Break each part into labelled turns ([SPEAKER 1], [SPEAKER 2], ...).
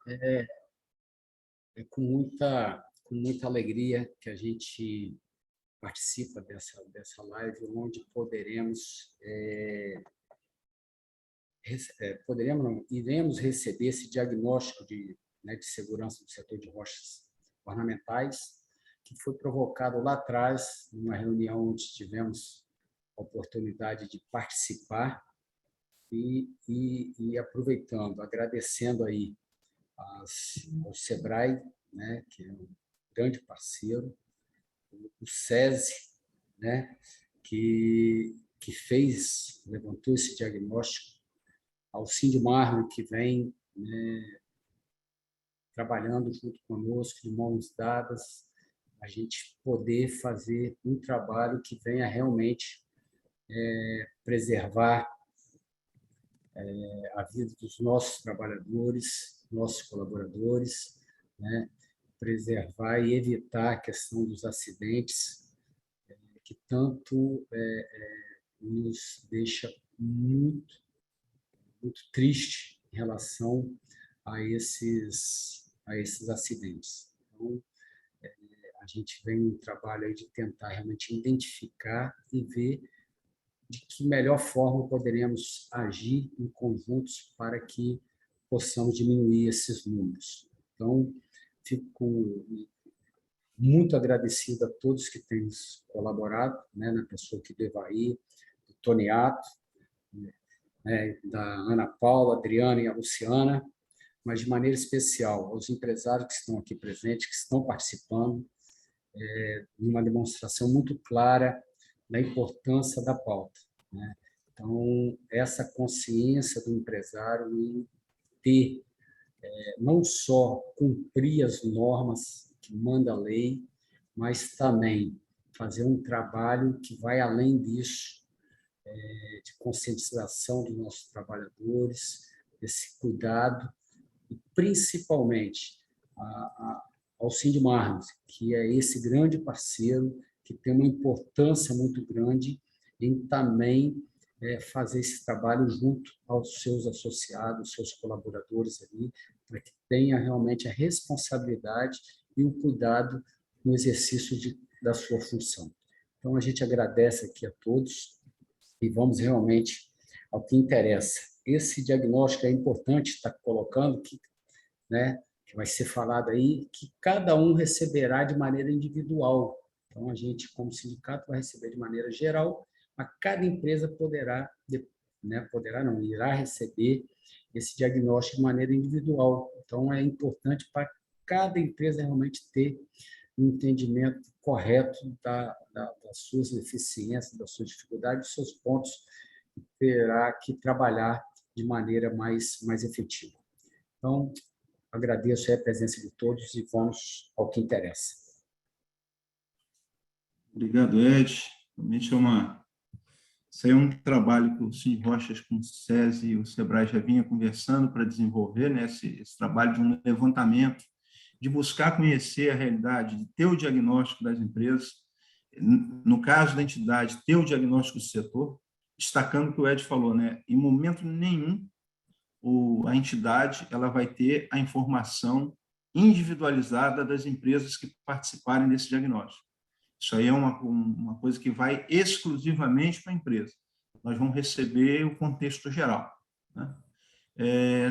[SPEAKER 1] É com muita alegria que a gente participa dessa live, onde poderemos não, iremos receber esse diagnóstico de segurança do setor de rochas ornamentais, que foi provocado lá atrás, numa reunião onde tivemos a oportunidade de participar e aproveitando, agradecendo aí ao SEBRAE, né, que é um grande parceiro, o SESI, né, que levantou esse diagnóstico, ao Sindmar, que vem, né, trabalhando junto conosco, de mãos dadas, a gente poder fazer um trabalho que venha realmente preservar a vida dos nossos trabalhadores, nossos colaboradores, né, preservar e evitar a questão dos acidentes, que tanto nos deixa muito, muito triste em relação a esses acidentes. Então, a gente vem um trabalho aí de tentar realmente identificar e ver de que melhor forma poderemos agir em conjuntos para que possamos diminuir esses números. Então, fico muito agradecido a todos que têm colaborado, né, na pessoa aqui do Evaí, do Toniato, né, da Ana Paula, a Adriana e a Luciana, mas de maneira especial aos empresários que estão aqui presentes, que estão participando, uma demonstração muito clara da importância da pauta, né? Então, essa consciência do empresário em ter, não só cumprir as normas que manda a lei, mas também fazer um trabalho que vai além disso, de conscientização dos nossos trabalhadores, esse cuidado, e principalmente ao Sindmar, que é esse grande parceiro, que tem uma importância muito grande em também fazer esse trabalho junto aos seus associados, seus colaboradores ali, para que tenha realmente a responsabilidade e o cuidado no exercício da sua função. Então, a gente agradece aqui a todos e vamos realmente ao que interessa. Esse diagnóstico é importante estar colocando, né, que vai ser falado aí, que cada um receberá de maneira individual. Então, a gente, como sindicato, vai receber de maneira geral, mas cada empresa irá receber esse diagnóstico de maneira individual. Então, é importante para cada empresa realmente ter um entendimento correto das suas deficiências, das suas dificuldades, dos seus pontos, e terá que trabalhar de maneira mais efetiva. Então, agradeço a presença de todos e vamos ao que interessa.
[SPEAKER 2] Obrigado, Ed. Realmente isso aí é um trabalho que o Sindrochas com o SESI e o SEBRAE já vinha conversando para desenvolver, né, esse trabalho de um levantamento, de buscar conhecer a realidade, de ter o diagnóstico das empresas, no caso da entidade, ter o diagnóstico do setor, destacando o que o Ed falou, né, em momento nenhum a entidade ela vai ter a informação individualizada das empresas que participarem desse diagnóstico. Isso aí é uma coisa que vai exclusivamente para a empresa. Nós vamos receber o contexto geral, né?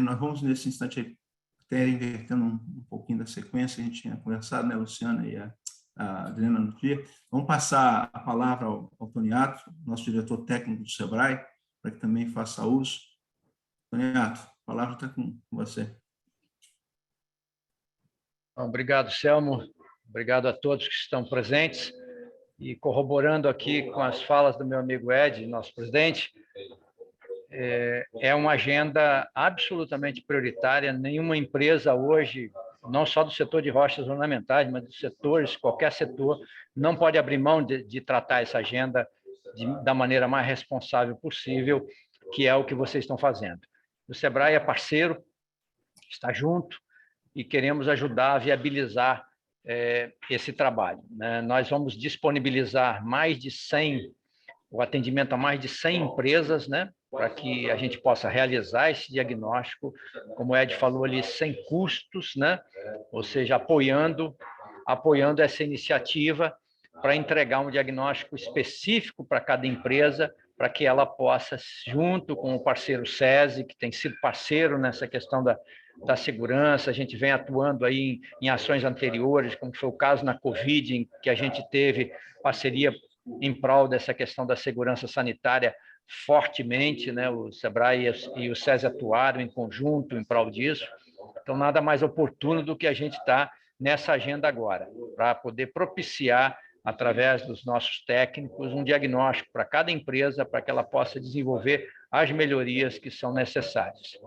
[SPEAKER 2] Nós vamos, nesse instante, até invertendo um pouquinho da sequência, a gente tinha conversado, né, a Luciana e a Adriana no dia. Vamos passar a palavra ao Toniato, nosso diretor técnico do SEBRAE, para que também faça uso. Toniato, a palavra está com você.
[SPEAKER 3] Obrigado, Selmo. Obrigado a todos que estão presentes. E corroborando aqui com as falas do meu amigo Ed, nosso presidente, é uma agenda absolutamente prioritária. Nenhuma empresa hoje, não só do setor de rochas ornamentais, mas dos setores, qualquer setor, não pode abrir mão de tratar essa agenda da maneira mais responsável possível, que é o que vocês estão fazendo. O SEBRAE é parceiro, está junto e queremos ajudar a viabilizar esse trabalho, né? Nós vamos disponibilizar o atendimento a mais de 100 empresas, né? para que a gente possa realizar esse diagnóstico, como o Ed falou ali, sem custos, né? Ou seja, apoiando essa iniciativa para entregar um diagnóstico específico para cada empresa, para que ela possa, junto com o parceiro SESI, que tem sido parceiro nessa questão da segurança, a gente vem atuando aí em ações anteriores, como foi o caso na Covid, em que a gente teve parceria em prol dessa questão da segurança sanitária fortemente, né? O SEBRAE e o SESI atuaram em conjunto em prol disso. Então, nada mais oportuno do que a gente estar nessa agenda agora, para poder propiciar, através dos nossos técnicos, um diagnóstico para cada empresa, para que ela possa desenvolver as melhorias que são necessárias.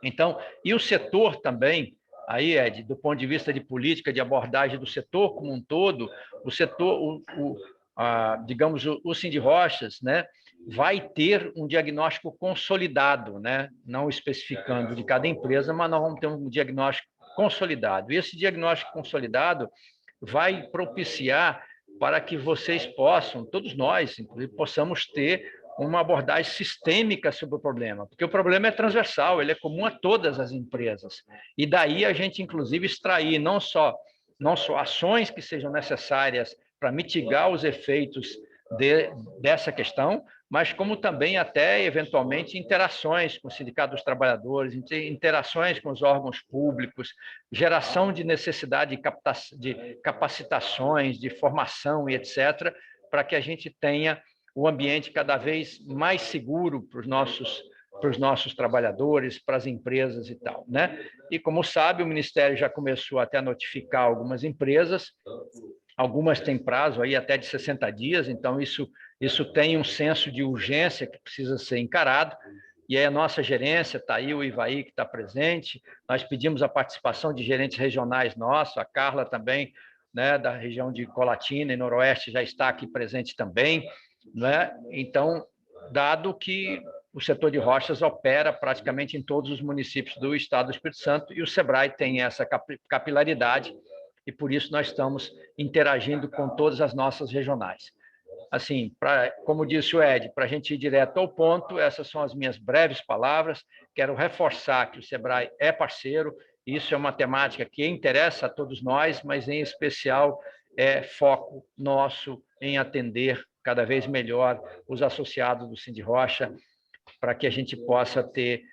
[SPEAKER 3] Então, e o setor também, aí, Ed, do ponto de vista de política, de abordagem do setor como um todo, o setor, digamos, o Sindirochas, né, vai ter um diagnóstico consolidado, né, não especificando de cada empresa, mas nós vamos ter um diagnóstico consolidado. E esse diagnóstico consolidado vai propiciar para que vocês possam, todos nós, inclusive, possamos ter uma abordagem sistêmica sobre o problema, porque o problema é transversal, ele é comum a todas as empresas. E daí a gente, inclusive, extrair não só ações que sejam necessárias para mitigar os efeitos dessa questão, mas como também até, eventualmente, interações com o Sindicato dos Trabalhadores, interações com os órgãos públicos, geração de necessidade de capacitações, de formação e etc., para que a gente tenha o ambiente cada vez mais seguro para os nossos trabalhadores, para as empresas e tal, né? E, como sabe, o Ministério já começou até a notificar algumas empresas, algumas têm prazo aí até de 60 dias, então isso tem um senso de urgência que precisa ser encarado, e aí a nossa gerência, está aí o Ivaí que está presente, nós pedimos a participação de gerentes regionais nossos, a Carla também, né, da região de Colatina e Noroeste já está aqui presente também, né? Então, dado que o setor de rochas opera praticamente em todos os municípios do estado do Espírito Santo e o SEBRAE tem essa capilaridade e por isso nós estamos interagindo com todas as nossas regionais. Assim, como disse o Ed, para a gente ir direto ao ponto, essas são as minhas breves palavras. Quero reforçar que o SEBRAE é parceiro, isso é uma temática que interessa a todos nós, mas em especial é foco nosso em atender cada vez melhor os associados do Sindirocha, para que a gente possa ter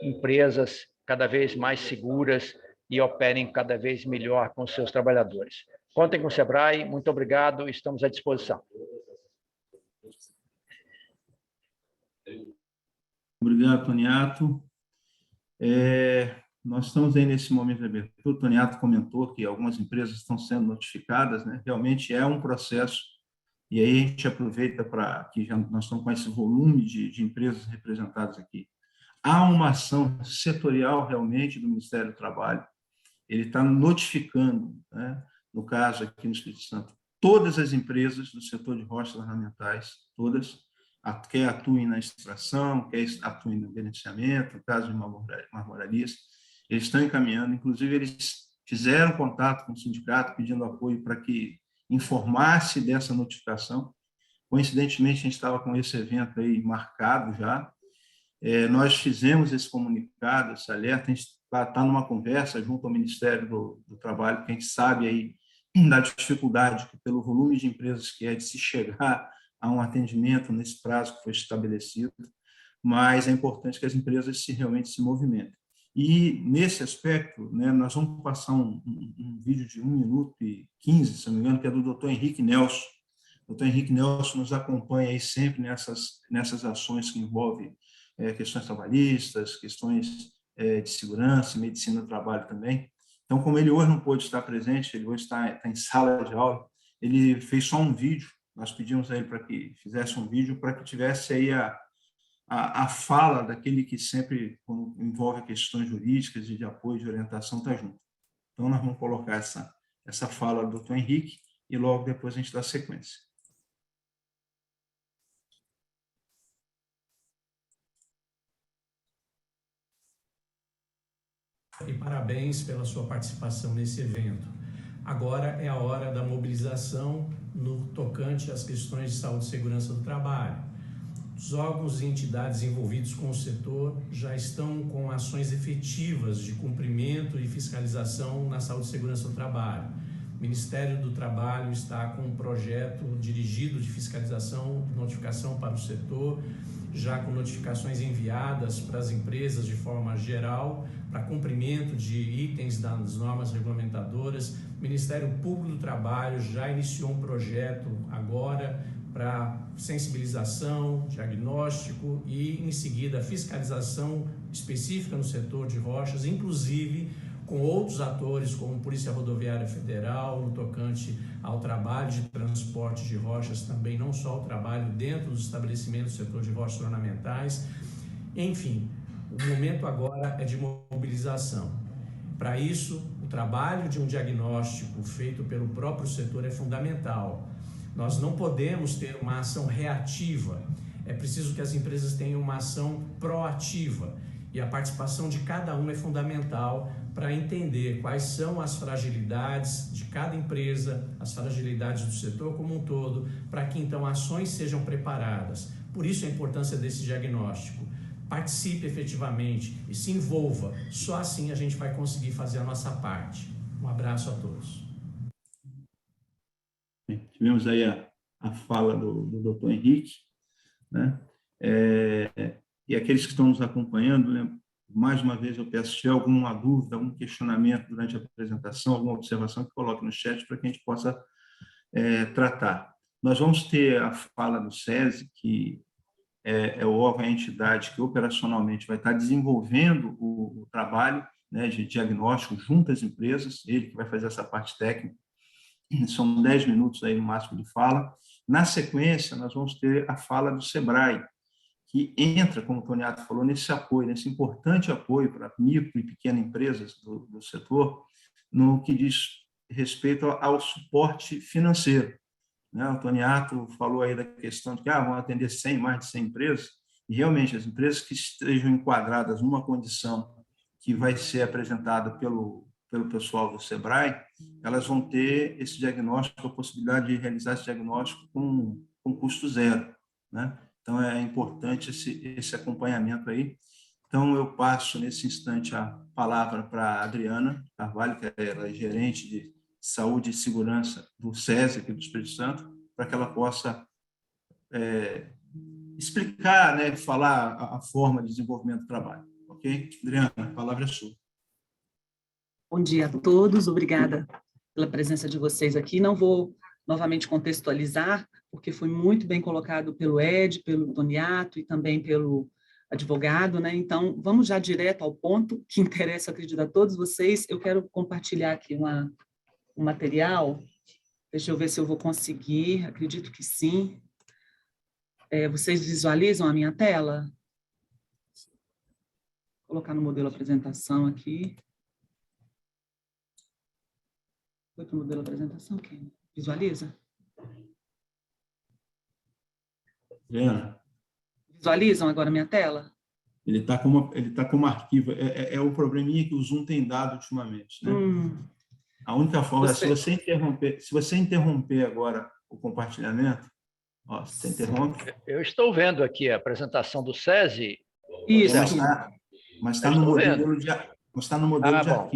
[SPEAKER 3] empresas cada vez mais seguras e operem cada vez melhor com seus trabalhadores. Contem com o SEBRAE, muito obrigado, estamos à disposição.
[SPEAKER 2] Obrigado, Toniato. Nós estamos aí nesse momento de abertura. O Toniato comentou que algumas empresas estão sendo notificadas, né? Realmente é um processo, e aí a gente aproveita para que já nós estamos com esse volume de empresas representadas aqui. Há uma ação setorial realmente do Ministério do Trabalho, ele está notificando, né? No caso aqui no Espírito Santo, todas as empresas do setor de rochas ornamentais, todas, quer atuem na extração, quer atuem no beneficiamento, no caso de marmorarias, eles estão encaminhando, inclusive eles fizeram contato com o sindicato pedindo apoio para que informasse dessa notificação. Coincidentemente, a gente estava com esse evento aí marcado já, nós fizemos esse comunicado, esse alerta, a gente está numa conversa junto ao Ministério do Trabalho, que a gente sabe aí da dificuldade que, pelo volume de empresas que é de se chegar a um atendimento nesse prazo que foi estabelecido, mas é importante que as empresas realmente se movimentem. E, nesse aspecto, né, nós vamos passar um vídeo de 1 minuto e 15, se não me engano, que é do Dr. Henrique Nelson. O Dr. Henrique Nelson nos acompanha aí sempre nessas ações que envolvem questões trabalhistas, questões de segurança, medicina do trabalho também. Então, como ele hoje não pôde estar presente, ele hoje está em sala de aula, ele fez só um vídeo, nós pedimos a ele para que fizesse um vídeo, para que tivesse aí a fala daquele que sempre, quando envolve questões jurídicas e de apoio, de orientação, está junto. Então, nós vamos colocar essa fala do Dr. Henrique e logo depois a gente dá sequência.
[SPEAKER 4] E parabéns pela sua participação nesse evento. Agora é a hora da mobilização no tocante às questões de saúde e segurança do trabalho. Os órgãos e entidades envolvidos com o setor já estão com ações efetivas de cumprimento e fiscalização na saúde e segurança do trabalho. O Ministério do Trabalho está com um projeto dirigido de fiscalização e notificação para o setor, já com notificações enviadas para as empresas de forma geral, para cumprimento de itens das normas regulamentadoras. O Ministério Público do Trabalho já iniciou um projeto agora para sensibilização, diagnóstico e, em seguida, fiscalização específica no setor de rochas, inclusive com outros atores, como Polícia Rodoviária Federal, no tocante ao trabalho de transporte de rochas, também não só o trabalho dentro dos estabelecimentos do setor de rochas ornamentais. Enfim, o momento agora é de mobilização. Para isso, o trabalho de um diagnóstico feito pelo próprio setor é fundamental. Nós não podemos ter uma ação reativa, é preciso que as empresas tenham uma ação proativa e a participação de cada um é fundamental para entender quais são as fragilidades de cada empresa, as fragilidades do setor como um todo, para que então ações sejam preparadas. Por isso a importância desse diagnóstico. Participe efetivamente e se envolva, só assim a gente vai conseguir fazer a nossa parte. Um abraço a todos.
[SPEAKER 2] Tivemos aí a fala do doutor Henrique, né? E aqueles que estão nos acompanhando, né? Mais uma vez eu peço, se tiver alguma dúvida, algum questionamento durante a apresentação, alguma observação, que coloque no chat para que a gente possa tratar. Nós vamos ter a fala do SESI, que é o órgão, a entidade que operacionalmente vai estar desenvolvendo o trabalho, né, de diagnóstico junto às empresas, ele que vai fazer essa parte técnica. São 10 minutos aí no máximo de fala. Na sequência, nós vamos ter a fala do SEBRAE, que entra, como o Toniato falou, nesse apoio, nesse importante apoio para micro e pequenas empresas do setor, no que diz respeito ao suporte financeiro. Né? O Toniato falou aí da questão de que vão atender mais de 100 empresas, e realmente as empresas que estejam enquadradas numa condição que vai ser apresentada pelo pessoal do SEBRAE, elas vão ter esse diagnóstico, a possibilidade de realizar esse diagnóstico com custo zero, né? Então, é importante esse acompanhamento aí. Então, eu passo, nesse instante, a palavra para a Adriana Carvalho, que ela é gerente de saúde e segurança do SESI, aqui do Espírito Santo, para que ela possa explicar, né, falar a forma de desenvolvimento do trabalho. Ok? Adriana, a palavra é sua.
[SPEAKER 5] Bom dia a todos, obrigada pela presença de vocês aqui. Não vou novamente contextualizar, porque foi muito bem colocado pelo Ed, pelo Toniato e também pelo advogado, né? Então, vamos já direto ao ponto que interessa, acredito, a todos vocês. Eu quero compartilhar aqui um material. Deixa eu ver se eu vou conseguir, acredito que sim. Vocês visualizam a minha tela? Vou colocar no modelo apresentação aqui. Foi para o modelo apresentação, quem? Visualiza? Visualizam agora a minha tela?
[SPEAKER 2] Ele está como arquivo. É o probleminha que o Zoom tem dado ultimamente, né? A única forma é se você interromper agora o compartilhamento, você interrompe.
[SPEAKER 3] Eu estou vendo aqui a apresentação do SESI.
[SPEAKER 5] Isso.
[SPEAKER 2] Mas está no modelo de arquivo.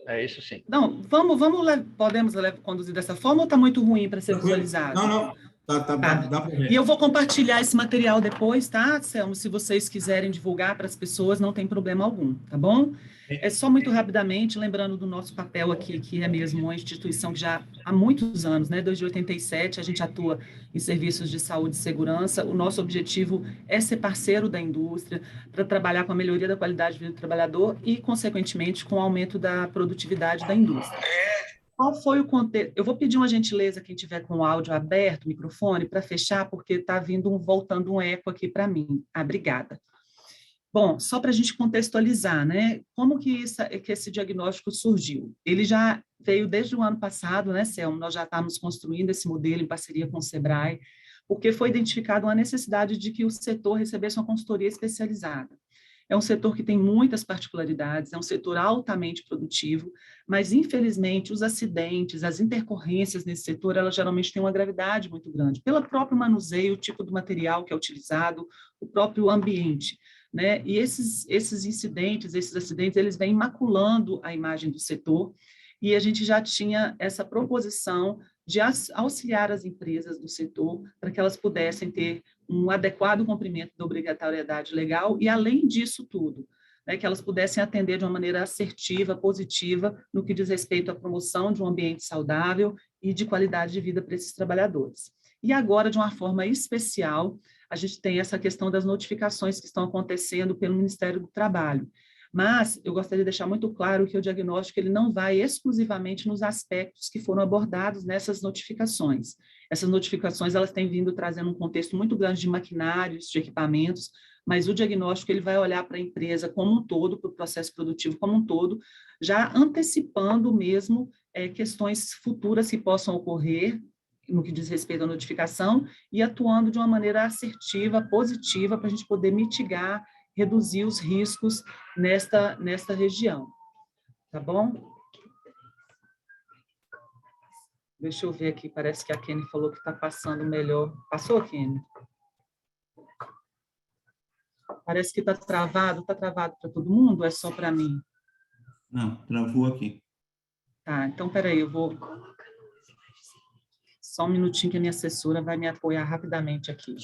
[SPEAKER 3] É isso sim.
[SPEAKER 5] Não, podemos conduzir dessa forma ou está muito ruim para ser visualizado?
[SPEAKER 2] Não. Dá para ver.
[SPEAKER 5] E eu vou compartilhar esse material depois, tá, Selmo? Se vocês quiserem divulgar para as pessoas, não tem problema algum, tá bom? É só muito rapidamente, lembrando do nosso papel aqui, que é mesmo uma instituição que já há muitos anos, né, desde 87, a gente atua em serviços de saúde e segurança. O nosso objetivo é ser parceiro da indústria para trabalhar com a melhoria da qualidade de vida do trabalhador e, consequentemente, com o aumento da produtividade da indústria. Qual foi o contexto? Eu vou pedir uma gentileza, quem tiver com o áudio aberto, microfone, para fechar, porque está voltando um eco aqui para mim. Obrigada. Bom, só para a gente contextualizar, né? Como que esse diagnóstico surgiu? Ele já veio desde o ano passado, né, Selmo? Nós já estávamos construindo esse modelo em parceria com o SEBRAE, porque foi identificada uma necessidade de que o setor recebesse uma consultoria especializada. É um setor que tem muitas particularidades, é um setor altamente produtivo, mas, infelizmente, os acidentes, as intercorrências nesse setor, elas geralmente têm uma gravidade muito grande, pelo próprio manuseio, o tipo do material que é utilizado, o próprio ambiente, né? E esses incidentes, esses acidentes, eles vêm maculando a imagem do setor, e a gente já tinha essa proposição de auxiliar as empresas do setor para que elas pudessem ter um adequado cumprimento da obrigatoriedade legal e, além disso tudo, né, que elas pudessem atender de uma maneira assertiva, positiva, no que diz respeito à promoção de um ambiente saudável e de qualidade de vida para esses trabalhadores. E agora, de uma forma especial, a gente tem essa questão das notificações que estão acontecendo pelo Ministério do Trabalho. Mas eu gostaria de deixar muito claro que o diagnóstico ele não vai exclusivamente nos aspectos que foram abordados nessas notificações. Essas notificações elas têm vindo trazendo um contexto muito grande de maquinários, de equipamentos, mas o diagnóstico ele vai olhar para a empresa como um todo, para o processo produtivo como um todo, já antecipando mesmo questões futuras que possam ocorrer no que diz respeito à notificação e atuando de uma maneira assertiva, positiva, para a gente poder mitigar, reduzir os riscos nesta região. Tá bom? Deixa eu ver aqui, parece que a Kenny falou que está passando melhor. Passou, Kenny? Parece que está travado para todo mundo ou é só para mim?
[SPEAKER 2] Não, travou aqui.
[SPEAKER 5] Tá, então, peraí, eu vou... Só um minutinho que a minha assessora vai me apoiar rapidamente aqui.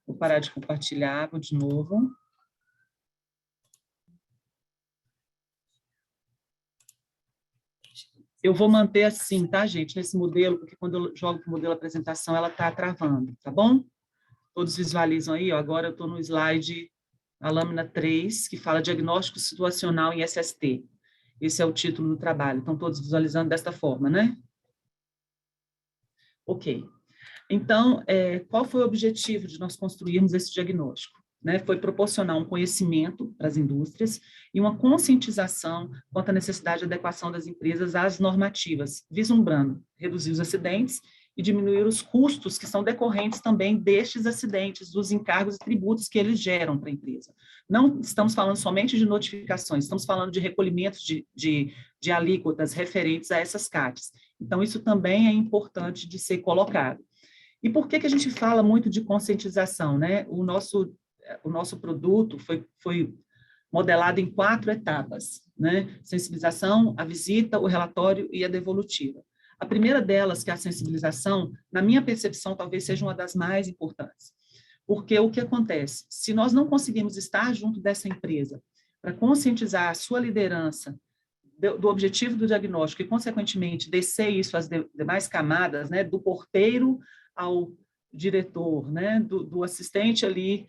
[SPEAKER 5] Vou parar de compartilhar, vou de novo. Eu vou manter assim, tá, gente, nesse modelo, porque quando eu jogo para o modelo apresentação, ela está travando, tá bom? Todos visualizam aí, ó, agora eu estou no slide, a lâmina 3, que fala diagnóstico situacional em SST. Esse é o título do trabalho, estão todos visualizando desta forma, né? Ok. Então, qual foi o objetivo de nós construirmos esse diagnóstico? Né? Foi proporcionar um conhecimento para as indústrias e uma conscientização quanto à necessidade de adequação das empresas às normativas, vislumbrando reduzir os acidentes e diminuir os custos que são decorrentes também destes acidentes, dos encargos e tributos que eles geram para a empresa. Não estamos falando somente de notificações, estamos falando de recolhimentos de alíquotas referentes a essas CATs. Então, isso também é importante de ser colocado. E por que a gente fala muito de conscientização, né? O nosso produto foi modelado em 4 etapas, né? Sensibilização, a visita, o relatório e a devolutiva. A primeira delas, que é a sensibilização, na minha percepção, talvez seja uma das mais importantes. Porque o que acontece? Se nós não conseguimos estar junto dessa empresa para conscientizar a sua liderança do objetivo do diagnóstico e, consequentemente, descer isso às demais camadas, né? Do porteiro ao diretor, né? Do assistente ali,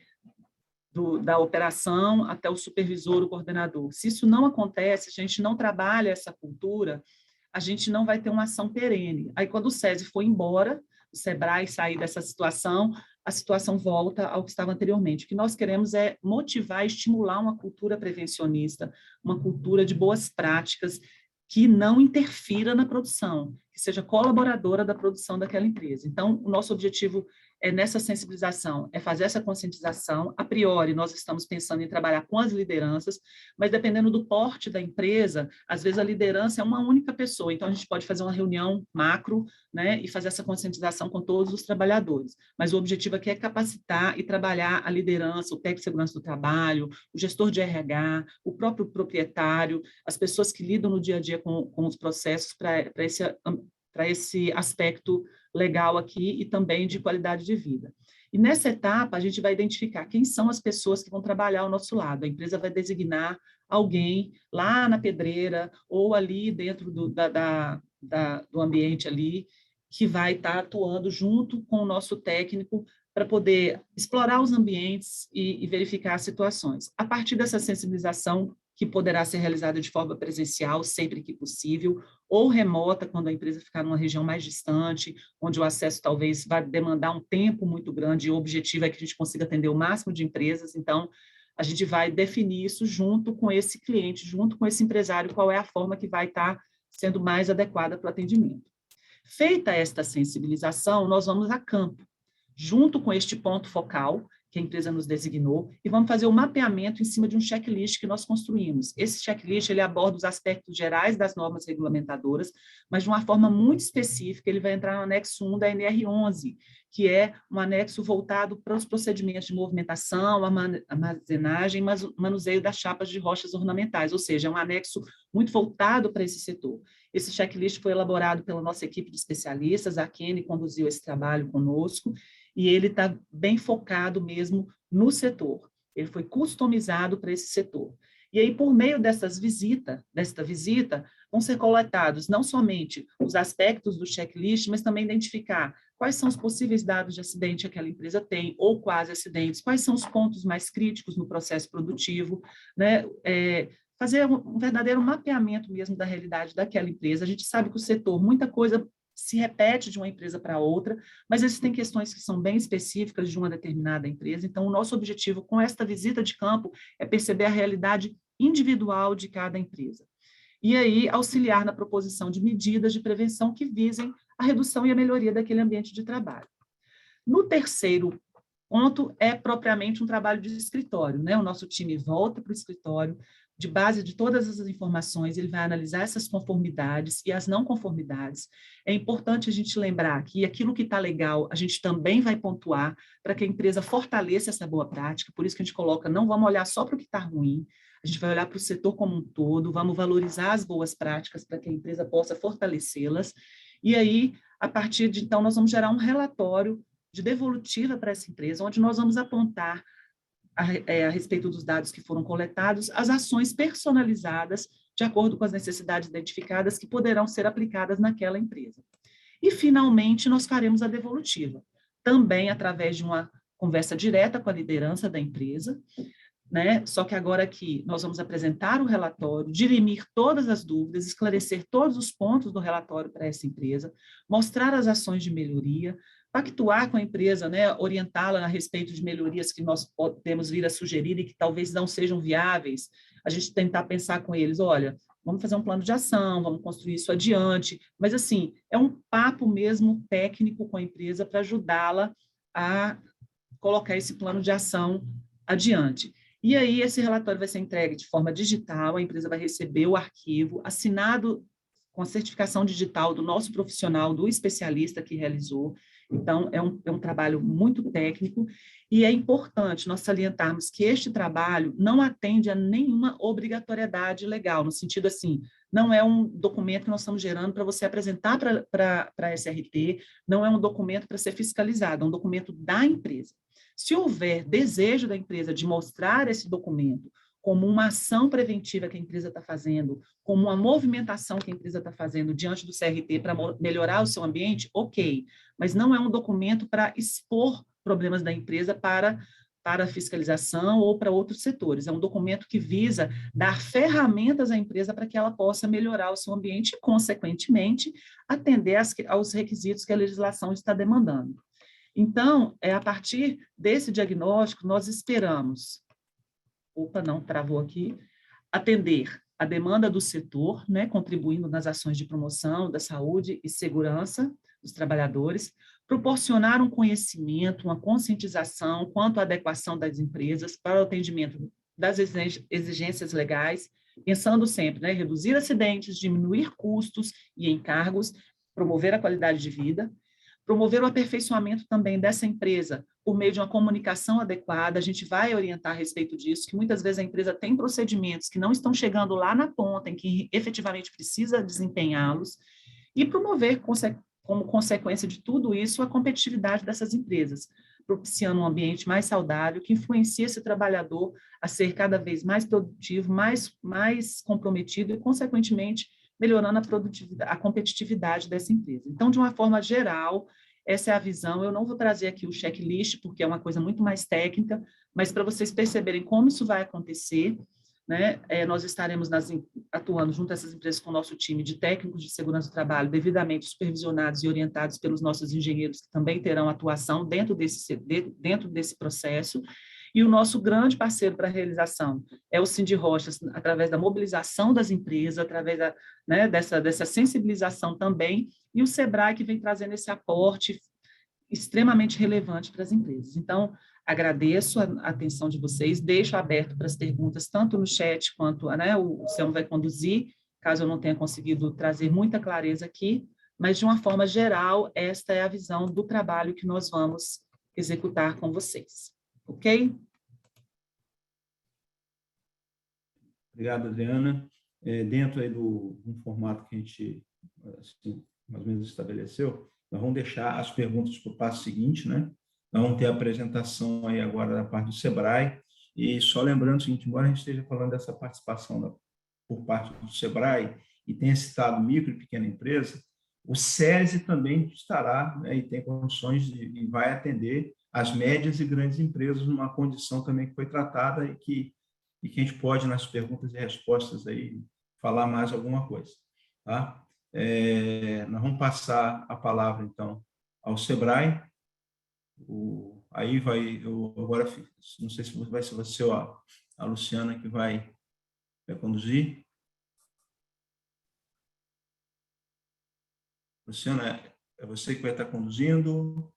[SPEAKER 5] da operação até o supervisor, o coordenador. Se isso não acontece, a gente não trabalha essa cultura, a gente não vai ter uma ação perene. Aí, quando o SESI foi embora, o SEBRAE sair dessa situação, a situação volta ao que estava anteriormente. O que nós queremos é motivar e estimular uma cultura prevencionista, uma cultura de boas práticas que não interfira na produção, que seja colaboradora da produção daquela empresa. Então, o nosso objetivo é nessa sensibilização, é fazer essa conscientização. A priori, nós estamos pensando em trabalhar com as lideranças, mas dependendo do porte da empresa, às vezes a liderança é uma única pessoa, então a gente pode fazer uma reunião macro, né, e fazer essa conscientização com todos os trabalhadores. Mas o objetivo aqui é capacitar e trabalhar a liderança, o técnico de segurança do trabalho, o gestor de RH, o próprio proprietário, as pessoas que lidam no dia a dia com os processos para esse aspecto legal aqui e também de qualidade de vida. E nessa etapa, a gente vai identificar quem são as pessoas que vão trabalhar ao nosso lado. A empresa vai designar alguém lá na pedreira ou ali dentro do ambiente ali, que vai estar atuando junto com o nosso técnico para poder explorar os ambientes e verificar as situações. A partir dessa sensibilização, que poderá ser realizada de forma presencial, sempre que possível, ou remota, quando a empresa ficar numa região mais distante, onde o acesso talvez vai demandar um tempo muito grande, e o objetivo é que a gente consiga atender o máximo de empresas, então, a gente vai definir isso junto com esse cliente, junto com esse empresário, qual é a forma que vai estar sendo mais adequada para o atendimento. Feita esta sensibilização, nós vamos a campo, junto com este ponto focal, que a empresa nos designou, e vamos fazer o mapeamento em cima de um checklist que nós construímos. Esse checklist, ele aborda os aspectos gerais das normas regulamentadoras, mas de uma forma muito específica, ele vai entrar no anexo 1 da NR11, que é um anexo voltado para os procedimentos de movimentação, armazenagem, manuseio das chapas de rochas ornamentais, ou seja, é um anexo muito voltado para esse setor. Esse checklist foi elaborado pela nossa equipe de especialistas, a Kenny conduziu esse trabalho conosco, e ele está bem focado mesmo no setor. Ele foi customizado para esse setor. E aí, por meio desta visita, vão ser coletados não somente os aspectos do checklist, mas também identificar quais são os possíveis dados de acidente que aquela empresa tem, ou quase acidentes, quais são os pontos mais críticos no processo produtivo, né? Fazer um verdadeiro mapeamento mesmo da realidade daquela empresa. A gente sabe que o setor, muita coisa se repete de uma empresa para outra, mas existem questões que são bem específicas de uma determinada empresa. Então, o nosso objetivo com esta visita de campo é perceber a realidade individual de cada empresa. E aí, auxiliar na proposição de medidas de prevenção que visem a redução e a melhoria daquele ambiente de trabalho. No terceiro ponto, é propriamente um trabalho de escritório, né? O nosso time volta para o escritório, de base de todas essas informações, ele vai analisar essas conformidades e as não conformidades. É importante a gente lembrar que aquilo que está legal, a gente também vai pontuar para que a empresa fortaleça essa boa prática, por isso que a gente coloca, não vamos olhar só para o que está ruim, a gente vai olhar para o setor como um todo, vamos valorizar as boas práticas para que a empresa possa fortalecê-las, e aí, a partir de então, nós vamos gerar um relatório de devolutiva para essa empresa, onde nós vamos apontar a respeito dos dados que foram coletados, as ações personalizadas de acordo com as necessidades identificadas que poderão ser aplicadas naquela empresa. E, finalmente, nós faremos a devolutiva, também através de uma conversa direta com a liderança da empresa, né? Só que agora aqui nós vamos apresentar o relatório, dirimir todas as dúvidas, esclarecer todos os pontos do relatório para essa empresa, mostrar as ações de melhoria, pactuar com a empresa, né, orientá-la a respeito de melhorias que nós podemos vir a sugerir e que talvez não sejam viáveis, a gente tentar pensar com eles, olha, vamos fazer um plano de ação, vamos construir isso adiante, mas assim, é um papo mesmo técnico com a empresa para ajudá-la a colocar esse plano de ação adiante. E aí esse relatório vai ser entregue de forma digital, a empresa vai receber o arquivo assinado com a certificação digital do nosso profissional, do especialista que realizou. Então, é um trabalho muito técnico e é importante nós salientarmos que este trabalho não atende a nenhuma obrigatoriedade legal, no sentido assim, não é um documento que nós estamos gerando para você apresentar para a SRT, não é um documento para ser fiscalizado, é um documento da empresa. Se houver desejo da empresa de mostrar esse documento como uma ação preventiva que a empresa está fazendo, como uma movimentação que a empresa está fazendo diante do CRT para melhorar o seu ambiente, ok, mas não é um documento para expor problemas da empresa para a fiscalização ou para outros setores. É um documento que visa dar ferramentas à empresa para que ela possa melhorar o seu ambiente e, consequentemente, atender aos requisitos que a legislação está demandando. Então, a partir desse diagnóstico, nós esperamos, travou aqui, atender a demanda do setor, né, contribuindo nas ações de promoção da saúde e segurança dos trabalhadores, proporcionar um conhecimento, uma conscientização quanto à adequação das empresas para o atendimento das exigências legais, pensando sempre, né, reduzir acidentes, diminuir custos e encargos, promover a qualidade de vida, promover o aperfeiçoamento também dessa empresa por meio de uma comunicação adequada, a gente vai orientar a respeito disso, que muitas vezes a empresa tem procedimentos que não estão chegando lá na ponta, em que efetivamente precisa desempenhá-los, e promover, como consequência de tudo isso, a competitividade dessas empresas, propiciando um ambiente mais saudável, que influencia esse trabalhador a ser cada vez mais produtivo, mais comprometido e, consequentemente, melhorando a competitividade dessa empresa. Então, de uma forma geral, essa é a visão. Eu não vou trazer aqui o checklist, porque é uma coisa muito mais técnica, mas para vocês perceberem como isso vai acontecer, né? Nós estaremos atuando junto a essas empresas com o nosso time de técnicos de segurança do trabalho, devidamente supervisionados e orientados pelos nossos engenheiros, que também terão atuação dentro desse processo. E o nosso grande parceiro para a realização é o Cindy Rochas, através da mobilização das empresas, através dessa sensibilização também, e o SEBRAE, que vem trazendo esse aporte extremamente relevante para as empresas. Então, Agradeço a atenção de vocês, deixo aberto para as perguntas, tanto no chat quanto, né, o Selmo vai conduzir, caso eu não tenha conseguido trazer muita clareza aqui, mas, de uma forma geral, esta é a visão do trabalho que nós vamos executar com vocês. Ok?
[SPEAKER 2] Obrigado, Adriana. Dentro aí do formato que a gente, assim, mais ou menos estabeleceu, nós vamos deixar as perguntas para o passo seguinte, né? Nós vamos ter a apresentação aí agora da parte do SEBRAE, e só lembrando o seguinte, embora a gente esteja falando dessa participação por parte do SEBRAE e tenha citado micro e pequena empresa, o SESI também estará, né, e tem condições e vai atender as médias e grandes empresas numa condição também que foi tratada e que a gente pode, nas perguntas e respostas, aí, falar mais alguma coisa. Tá? Nós vamos passar a palavra, então, ao SEBRAE. Aí vai, agora, não sei se vai ser você ou a Luciana que vai conduzir. Luciana, é você que vai estar conduzindo?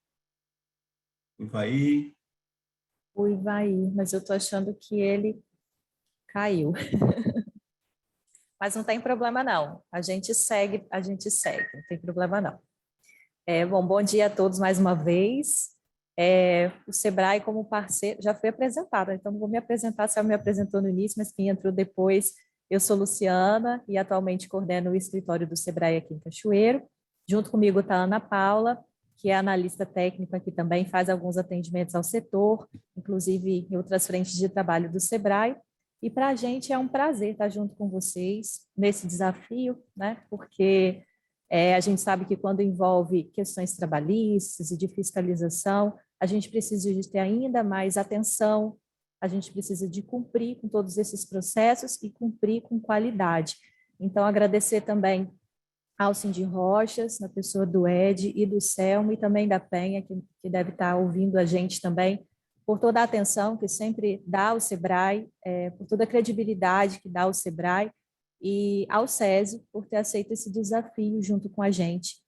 [SPEAKER 2] O Ivaí?
[SPEAKER 6] O Ivaí, mas eu estou achando que ele caiu. Mas não tem problema, não. A gente segue, não tem problema, não. Bom dia a todos mais uma vez. O SEBRAE, como parceiro, já foi apresentado, então não vou me apresentar, se ela me apresentou no início, mas quem entrou depois, eu sou Luciana e atualmente coordeno o escritório do SEBRAE aqui em Cachoeiro. Junto comigo está a Ana Paula, que é analista técnica, que também faz alguns atendimentos ao setor, inclusive em outras frentes de trabalho do SEBRAE. E para a gente é um prazer estar junto com vocês nesse desafio, né? Porque a gente sabe que quando envolve questões trabalhistas e de fiscalização, a gente precisa de ter ainda mais atenção, a gente precisa de cumprir com todos esses processos e cumprir com qualidade. Então, agradecer também ao Cindy Rochas, na pessoa do Ed e do Selmo, e também da Penha, que deve estar ouvindo a gente também, por toda a atenção que sempre dá ao SEBRAE, por toda a credibilidade que dá ao SEBRAE, e ao SESI, por ter aceito esse desafio junto com a gente.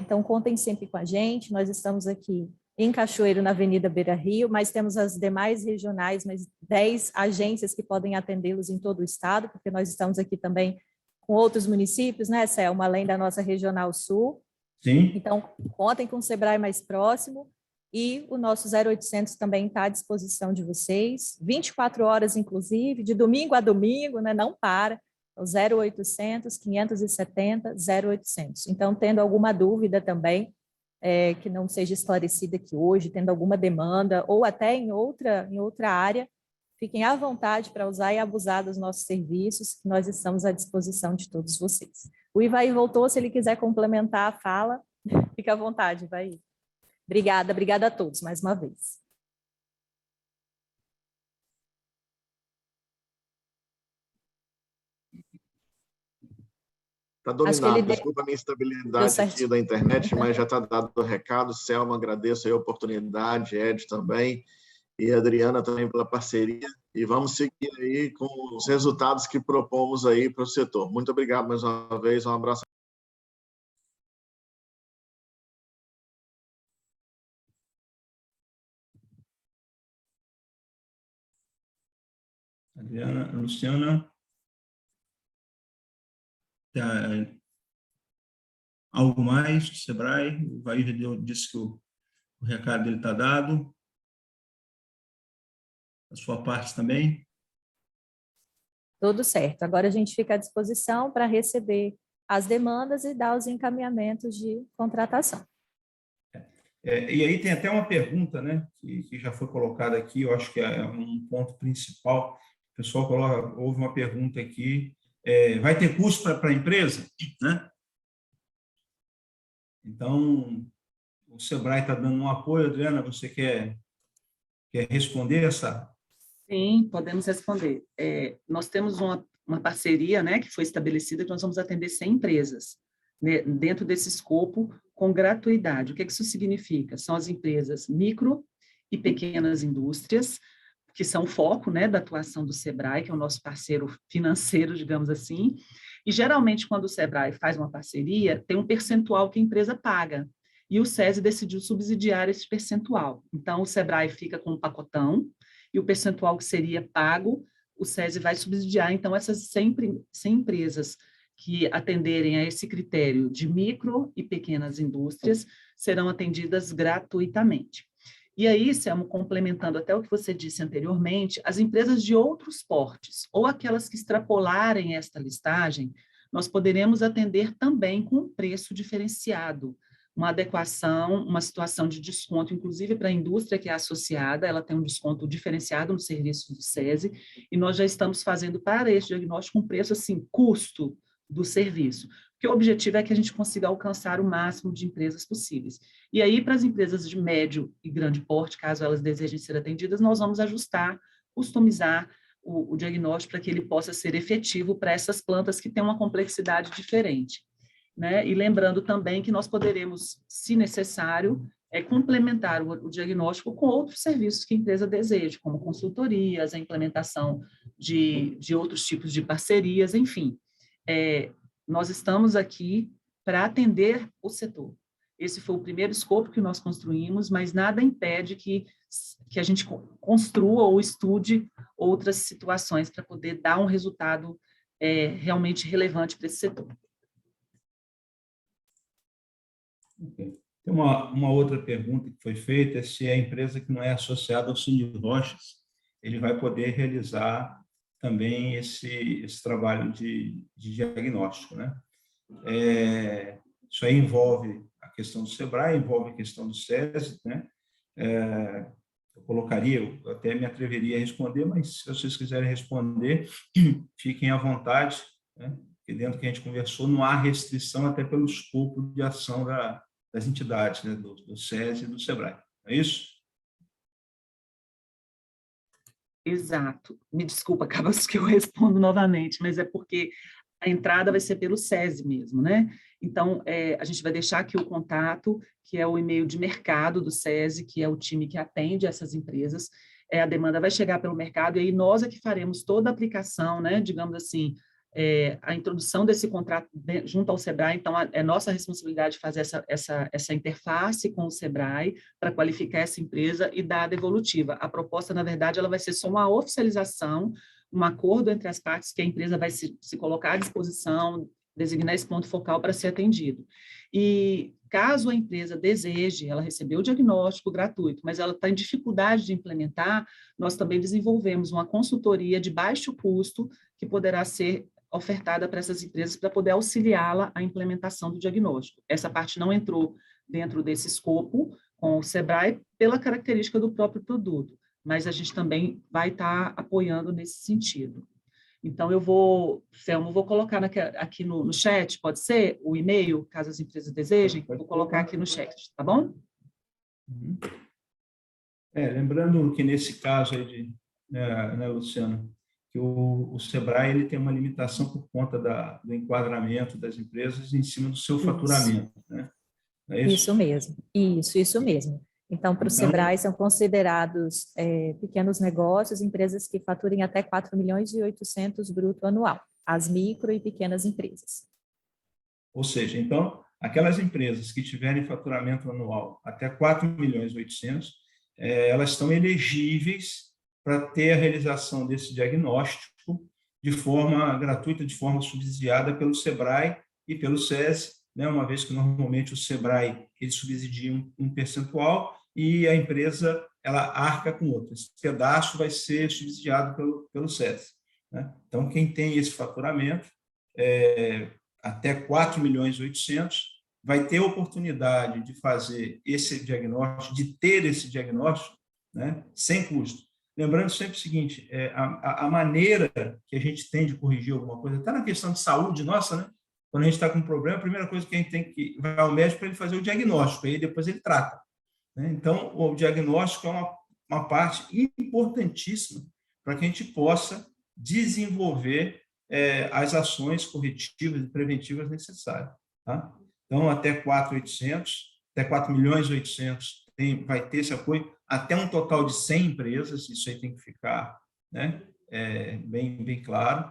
[SPEAKER 6] Então, contem sempre com a gente, nós estamos aqui em Cachoeiro, na Avenida Beira Rio, mas temos as demais regionais, mais 10 agências que podem atendê-los em todo o estado, porque nós estamos aqui também com outros municípios, né, Selma, além da nossa Regional Sul.
[SPEAKER 2] Sim.
[SPEAKER 6] Então, contem com o SEBRAE mais próximo, e o nosso 0800 também está à disposição de vocês, 24 horas, inclusive, de domingo a domingo, né, não para, o 0800 570 0800. Então, tendo alguma dúvida também, que não seja esclarecida aqui hoje, tendo alguma demanda, ou até em outra área, fiquem à vontade para usar e abusar dos nossos serviços, que nós estamos à disposição de todos vocês. O Ivaí voltou, se ele quiser complementar a fala, fica à vontade, Ivaí. Obrigada a todos, mais uma vez.
[SPEAKER 7] Está dominado, desculpa a minha instabilidade aqui da internet, mas já está dado o recado. Selma, agradeço a oportunidade, Ed também, e a Adriana também pela parceria, e vamos seguir aí com os resultados que propomos aí para o setor. Muito obrigado mais uma vez, um abraço.
[SPEAKER 2] Adriana, Luciana, algo mais do SEBRAE? O Ivaí disse que o recado dele está dado. A sua parte também?
[SPEAKER 6] Tudo certo. Agora a gente fica à disposição para receber as demandas e dar os encaminhamentos de contratação.
[SPEAKER 2] E aí tem até uma pergunta, né, que já foi colocada aqui, eu acho que é um ponto principal. O pessoal houve uma pergunta aqui, vai ter custo para a empresa? Né? Então, o SEBRAE está dando um apoio. Adriana, você quer responder essa?
[SPEAKER 5] Sim, podemos responder. Nós temos uma parceria, né, que foi estabelecida, que nós vamos atender 100 empresas, né, dentro desse escopo, com gratuidade. O que isso significa? São as empresas micro e pequenas indústrias, que são o foco, né, da atuação do SEBRAE, que é o nosso parceiro financeiro, digamos assim, e geralmente quando o SEBRAE faz uma parceria, tem um percentual que a empresa paga, e o SESI decidiu subsidiar esse percentual. Então, o SEBRAE fica com um pacotão, e o percentual que seria pago, o SESI vai subsidiar. Então, essas 100 empresas que atenderem a esse critério de micro e pequenas indústrias serão atendidas gratuitamente. E aí, Selmo, complementando até o que você disse anteriormente, as empresas de outros portes, ou aquelas que extrapolarem esta listagem, nós poderemos atender também com um preço diferenciado, uma adequação, uma situação de desconto, inclusive para a indústria que é associada, ela tem um desconto diferenciado no serviço do SESI, e nós já estamos fazendo para esse diagnóstico um preço, assim, custo do serviço, porque o objetivo é que a gente consiga alcançar o máximo de empresas possíveis. E aí, para as empresas de médio e grande porte, caso elas desejem ser atendidas, nós vamos ajustar, customizar o diagnóstico para que ele possa ser efetivo para essas plantas que têm uma complexidade diferente. Né? E lembrando também que nós poderemos, se necessário, complementar o diagnóstico com outros serviços que a empresa deseje, como consultorias, a implementação de outros tipos de parcerias, enfim. Nós estamos aqui para atender o setor. Esse foi o primeiro escopo que nós construímos, mas nada impede que a gente construa ou estude outras situações para poder dar um resultado realmente relevante para esse setor.
[SPEAKER 2] Okay. Tem uma outra pergunta que foi feita, se a empresa que não é associada ao Sindirochas, ele vai poder realizar também esse trabalho de diagnóstico, né? Isso aí envolve a questão do SEBRAE, envolve a questão do SESI, né? Eu até me atreveria a responder, mas se vocês quiserem responder, fiquem à vontade, né? Porque dentro do que a gente conversou, não há restrição até pelo escopo de ação das entidades, né? do SESI e do SEBRAE. É isso?
[SPEAKER 5] Exato. Me desculpa, acaba que eu respondo novamente, mas é porque a entrada vai ser pelo SESI mesmo, né? Então, a gente vai deixar aqui o contato, que é o e-mail de mercado do SESI, que é o time que atende essas empresas. A demanda vai chegar pelo mercado, e aí nós é que faremos toda a aplicação, né? Digamos assim, a introdução desse contrato junto ao SEBRAE. Então, é nossa responsabilidade fazer essa interface com o SEBRAE para qualificar essa empresa e dar a devolutiva. A proposta, na verdade, ela vai ser só uma oficialização, um acordo entre as partes que a empresa vai se colocar à disposição, designar esse ponto focal para ser atendido. E caso a empresa deseje, ela recebeu o diagnóstico gratuito, mas ela está em dificuldade de implementar, nós também desenvolvemos uma consultoria de baixo custo que poderá ser ofertada para essas empresas para poder auxiliá-la à implementação do diagnóstico. Essa parte não entrou dentro desse escopo com o SEBRAE pela característica do próprio produto, mas a gente também vai estar apoiando nesse sentido. Então, Selmo, vou colocar aqui no chat, pode ser? O e-mail, caso as empresas desejem, vou colocar aqui no chat, tá bom?
[SPEAKER 2] Lembrando que nesse caso aí, né, Luciano, que o SEBRAE ele tem uma limitação por conta do enquadramento das empresas em cima do seu faturamento, né? É isso?
[SPEAKER 6] Isso mesmo, isso mesmo. Então, para o SEBRAE são considerados pequenos negócios, empresas que faturem até 4.800.000 bruto anual, as micro e pequenas empresas.
[SPEAKER 2] Ou seja, então, aquelas empresas que tiverem faturamento anual até 4.800.000, elas estão elegíveis para ter a realização desse diagnóstico de forma gratuita, de forma subsidiada pelo SEBRAE e pelo SESI, né? Uma vez que normalmente o SEBRAE ele subsidia um percentual e a empresa ela arca com outro. Esse pedaço vai ser subsidiado pelo SESI, né? Então, quem tem esse faturamento até 4.800.000 vai ter a oportunidade de fazer esse diagnóstico, de ter esse diagnóstico, né, sem custo. Lembrando sempre o seguinte, a maneira que a gente tem de corrigir alguma coisa, até na questão de saúde nossa, né? Quando a gente está com um problema, a primeira coisa que a gente tem que vai ao médico para ele fazer o diagnóstico, aí depois ele trata, né? Então, o diagnóstico é uma parte importantíssima para que a gente possa desenvolver as ações corretivas e preventivas necessárias, tá? Então, até 4.800.000 vai ter esse apoio, até um total de 100 empresas, isso aí tem que ficar, né, bem claro,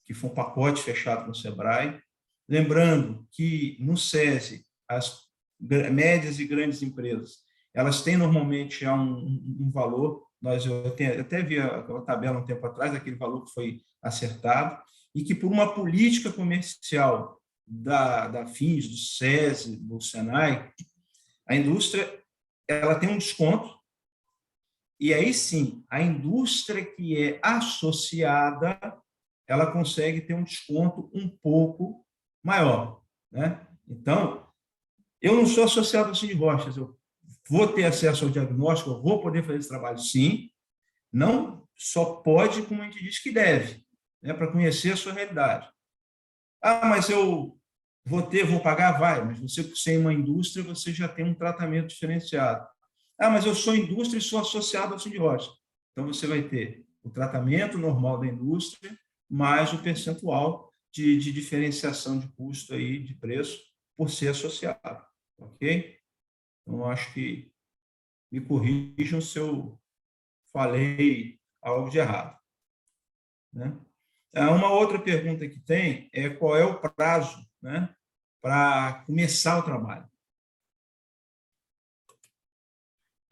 [SPEAKER 2] que foi um pacote fechado com o SEBRAE. Lembrando que no SESI, médias e grandes empresas, elas têm normalmente já um valor, eu até vi a tabela um tempo atrás, aquele valor que foi acertado, e que por uma política comercial da FINS, do SESI, do SENAI, a indústria ela tem um desconto, e aí sim, a indústria que é associada, ela consegue ter um desconto um pouco maior, né? Então, eu não sou associado ao Sindrochas, eu vou ter acesso ao diagnóstico, eu vou poder fazer esse trabalho, sim, não só pode, como a gente diz que deve, né, para conhecer a sua realidade. Ah, mas eu vou pagar? Vai, mas você, por ser uma indústria, você já tem um tratamento diferenciado. Ah, mas eu sou indústria e sou associado ao Sindrochas. Então, você vai ter o tratamento normal da indústria, mais o percentual de diferenciação de custo, aí, de preço, por ser associado. Ok? Então, acho que me corrijam se eu falei algo de errado, né? Uma outra pergunta que tem é qual é o prazo, né, para começar o trabalho.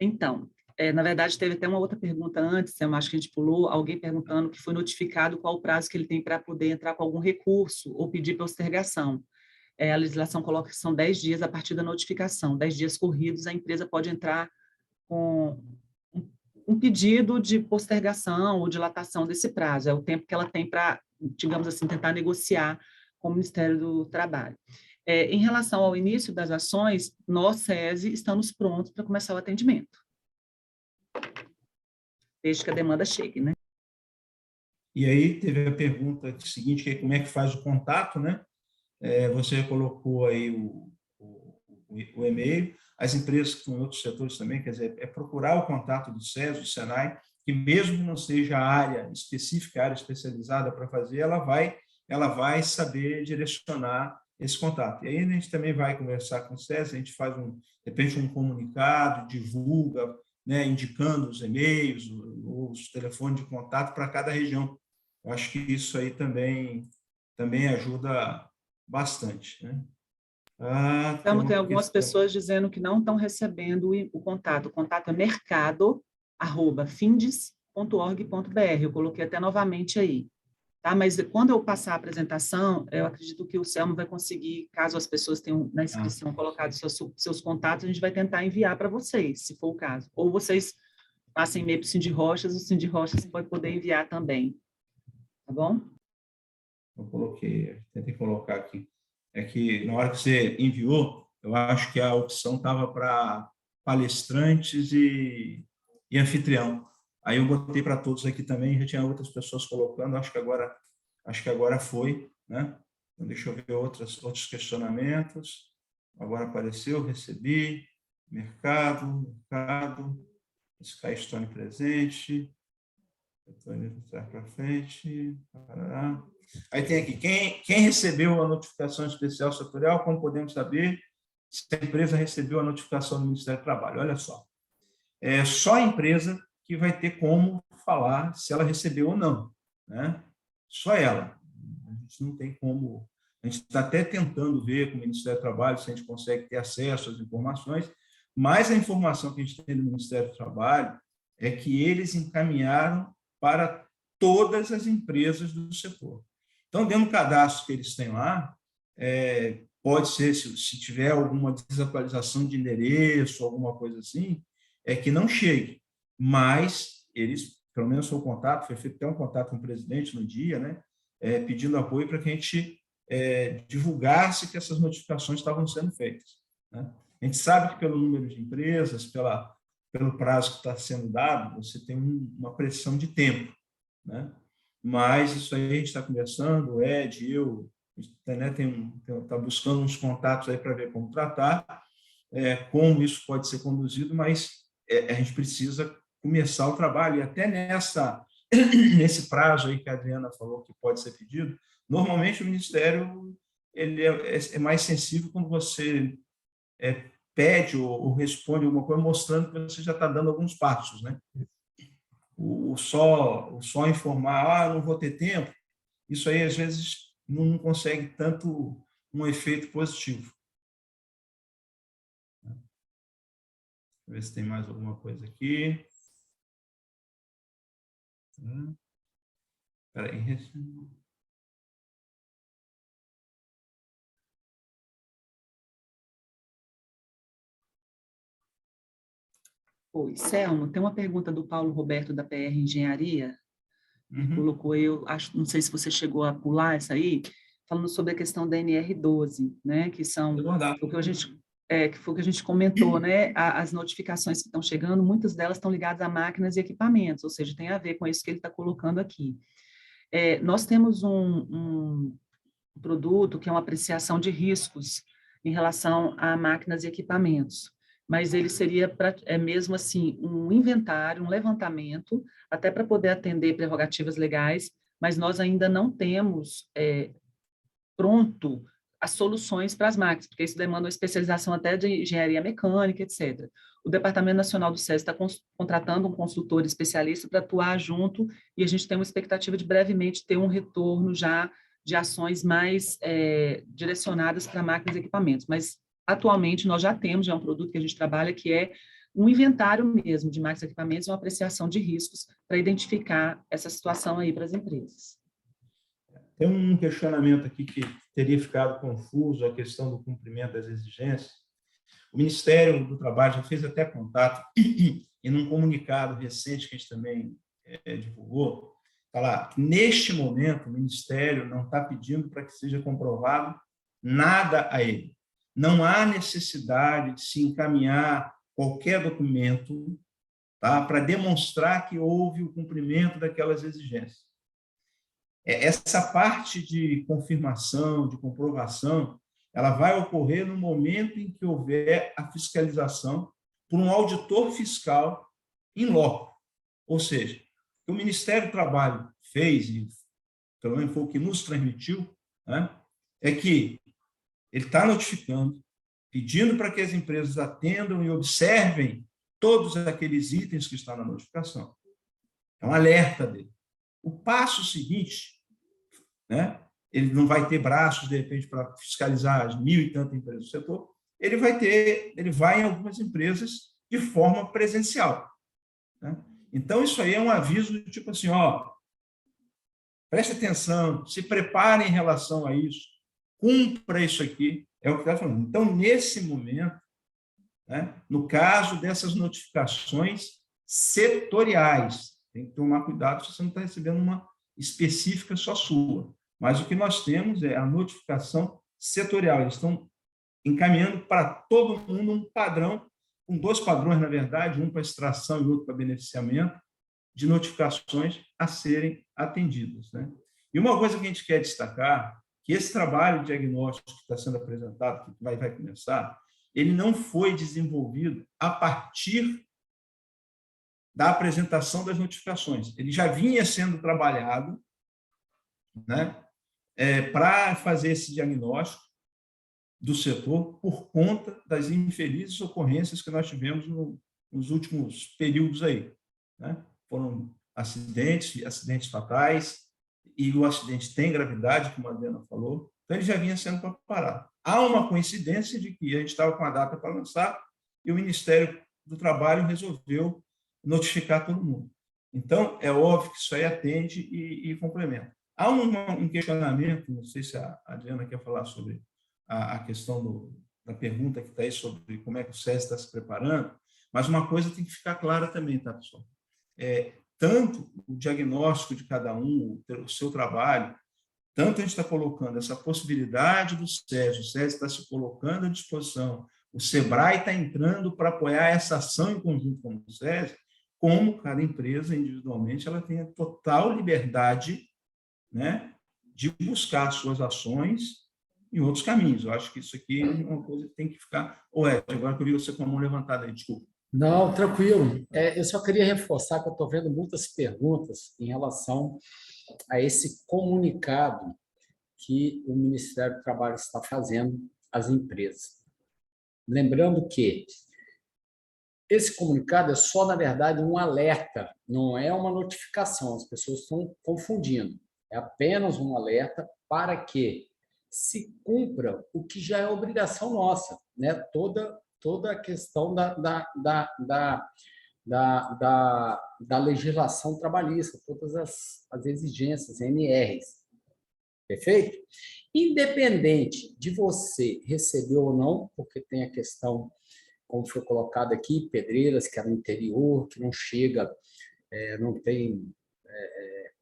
[SPEAKER 5] Então, na verdade, teve até uma outra pergunta antes, eu acho que a gente pulou, alguém perguntando que foi notificado qual o prazo que ele tem para poder entrar com algum recurso ou pedir postergação. A legislação coloca que são 10 dias a partir da notificação, 10 dias corridos, a empresa pode entrar com um pedido de postergação ou dilatação desse prazo, é o tempo que ela tem para, digamos assim, tentar negociar com o Ministério do Trabalho. Em relação ao início das ações, nós, SESI, estamos prontos para começar o atendimento, desde que a demanda chegue, né?
[SPEAKER 2] E aí teve a pergunta seguinte, que é como é que faz o contato, né? Você colocou aí o e-mail, as empresas que estão em outros setores também, quer dizer, é procurar o contato do SESI, do SENAI, que mesmo que não seja a área específica, a área especializada para fazer, ela vai saber direcionar esse contato. E aí a gente também vai conversar com o SESI, a gente faz, de repente, um comunicado, divulga, né, indicando os e-mails, os telefones de contato para cada região. Eu acho que isso aí também ajuda bastante, né?
[SPEAKER 5] Então, tem algumas pessoas dizendo que não estão recebendo o contato. O contato é mercado@findes.org.br. Eu coloquei até novamente aí. Tá? Mas quando eu passar a apresentação, eu acredito que o Selmo vai conseguir, caso as pessoas tenham na inscrição colocado seus contatos, a gente vai tentar enviar para vocês, se for o caso. Ou vocês passem e-mail para o Sindrochas, o Sindrochas pode poder enviar também. Tá bom?
[SPEAKER 2] Eu tentei colocar aqui. É que na hora que você enviou, eu acho que a opção estava para palestrantes e anfitrião. Aí eu botei para todos aqui também, já tinha outras pessoas colocando, acho que agora foi, né? Então, deixa eu ver outros questionamentos. Agora apareceu, recebi, mercado, Skystone presente, estou indo para frente, parará. Aí tem aqui, quem recebeu a notificação especial setorial, como podemos saber se a empresa recebeu a notificação do Ministério do Trabalho? Olha só, é só a empresa que vai ter como falar se ela recebeu ou não, né? Só ela. A gente não tem como... A gente está até tentando ver com o Ministério do Trabalho se a gente consegue ter acesso às informações, mas a informação que a gente tem do Ministério do Trabalho é que eles encaminharam para todas as empresas do setor. Então, dentro do cadastro que eles têm lá, pode ser, se tiver alguma desatualização de endereço, alguma coisa assim, que não chegue. Mas eles, pelo menos o contato, foi feito até um contato com o presidente no dia, né, pedindo apoio para que a gente divulgasse que essas notificações estavam sendo feitas, né? A gente sabe que pelo número de empresas, pelo prazo que está sendo dado, você tem uma pressão de tempo, né? Mas isso aí a gente está conversando, o Ed, eu, né, está buscando uns contatos aí para ver como tratar, como isso pode ser conduzido, mas a gente precisa começar o trabalho, e até nesse prazo aí que a Adriana falou que pode ser pedido, normalmente o Ministério ele é mais sensível quando você pede ou responde alguma coisa mostrando que você já está dando alguns passos, né? O só informar, não vou ter tempo, isso aí às vezes não consegue tanto um efeito positivo. ver se tem mais alguma coisa aqui. Espera aí.
[SPEAKER 5] Oi, Selma, tem uma pergunta do Paulo Roberto, da PR Engenharia. Ele colocou, eu acho, não sei se você chegou a pular essa aí, falando sobre a questão da NR12, né, que são o que a gente, que foi o que a gente comentou, né, as notificações que estão chegando, muitas delas estão ligadas a máquinas e equipamentos, ou seja, tem a ver com isso que ele está colocando aqui. Nós temos um produto que é uma apreciação de riscos em relação a máquinas e equipamentos, mas ele seria mesmo assim um inventário, um levantamento, até para poder atender prerrogativas legais, mas nós ainda não temos pronto as soluções para as máquinas, porque isso demanda uma especialização até de engenharia mecânica, etc. O Departamento Nacional do SESI está contratando um consultor especialista para atuar junto, e a gente tem uma expectativa de brevemente ter um retorno já de ações mais direcionadas para máquinas e equipamentos, mas atualmente nós já temos, um produto que a gente trabalha, que é um inventário mesmo de máquinas e equipamentos, uma apreciação de riscos para identificar essa situação aí para as empresas.
[SPEAKER 2] Tem um questionamento aqui que teria ficado confuso, a questão do cumprimento das exigências. O Ministério do Trabalho já fez até contato, e num comunicado recente que a gente também divulgou, está lá, neste momento o Ministério não está pedindo para que seja comprovado nada a ele. Não há necessidade de se encaminhar qualquer documento, tá, para demonstrar que houve o cumprimento daquelas exigências. Essa parte de confirmação, de comprovação, ela vai ocorrer no momento em que houver a fiscalização por um auditor fiscal in loco. Ou seja, o que o Ministério do Trabalho fez, e pelo menos foi o que nos transmitiu, né, é que ele está notificando, pedindo para que as empresas atendam e observem todos aqueles itens que estão na notificação. É um alerta dele. O passo seguinte, né, ele não vai ter braços, de repente, para fiscalizar as 1.000 e tantas empresas do setor, ele vai em algumas empresas de forma presencial. Né? Então, isso aí é um aviso de tipo assim, preste atenção, se prepare em relação a isso, cumpra isso aqui, é o que está falando. Então, nesse momento, né, no caso dessas notificações setoriais, tem que tomar cuidado se você não está recebendo uma específica só sua. Mas o que nós temos é a notificação setorial. Eles estão encaminhando para todo mundo um padrão, com 2 padrões, na verdade, um para extração e outro para beneficiamento, de notificações a serem atendidas. Né? E uma coisa que a gente quer destacar, que esse trabalho de diagnóstico que está sendo apresentado, que vai começar, ele não foi desenvolvido a partir da apresentação das notificações. Ele já vinha sendo trabalhado, né, para fazer esse diagnóstico do setor por conta das infelizes ocorrências que nós tivemos nos últimos períodos aí. Né? Foram acidentes fatais, e o acidente tem gravidade, como a Adriana falou, então ele já vinha sendo preparado. Há uma coincidência de que a gente estava com a data para lançar e o Ministério do Trabalho resolveu notificar todo mundo. Então, é óbvio que isso aí atende e complementa. Há um questionamento, não sei se a Adriana quer falar sobre a questão da pergunta que está aí sobre como é que o SESI está se preparando, mas uma coisa tem que ficar clara também, tá, pessoal? Tanto o diagnóstico de cada um, o seu trabalho, tanto a gente está colocando essa possibilidade do SESI, o SESI está se colocando à disposição, o SEBRAE está entrando para apoiar essa ação em conjunto com o SESI, como cada empresa individualmente ela tem a total liberdade, né, de buscar suas ações em outros caminhos. Eu acho que isso aqui é uma coisa que tem que ficar... Ed, agora que eu vi você com a mão levantada aí, desculpa.
[SPEAKER 1] Não, tranquilo. Eu só queria reforçar que eu estou vendo muitas perguntas em relação a esse comunicado que o Ministério do Trabalho está fazendo às empresas. Lembrando que esse comunicado é só, na verdade, um alerta, não é uma notificação, as pessoas estão confundindo. É apenas um alerta para que se cumpra o que já é obrigação nossa, né? Todo toda a questão da legislação trabalhista, todas as exigências, NRs. Perfeito? Independente de você receber ou não, porque tem a questão, como foi colocado aqui, pedreiras que é no interior, que não chega, não tem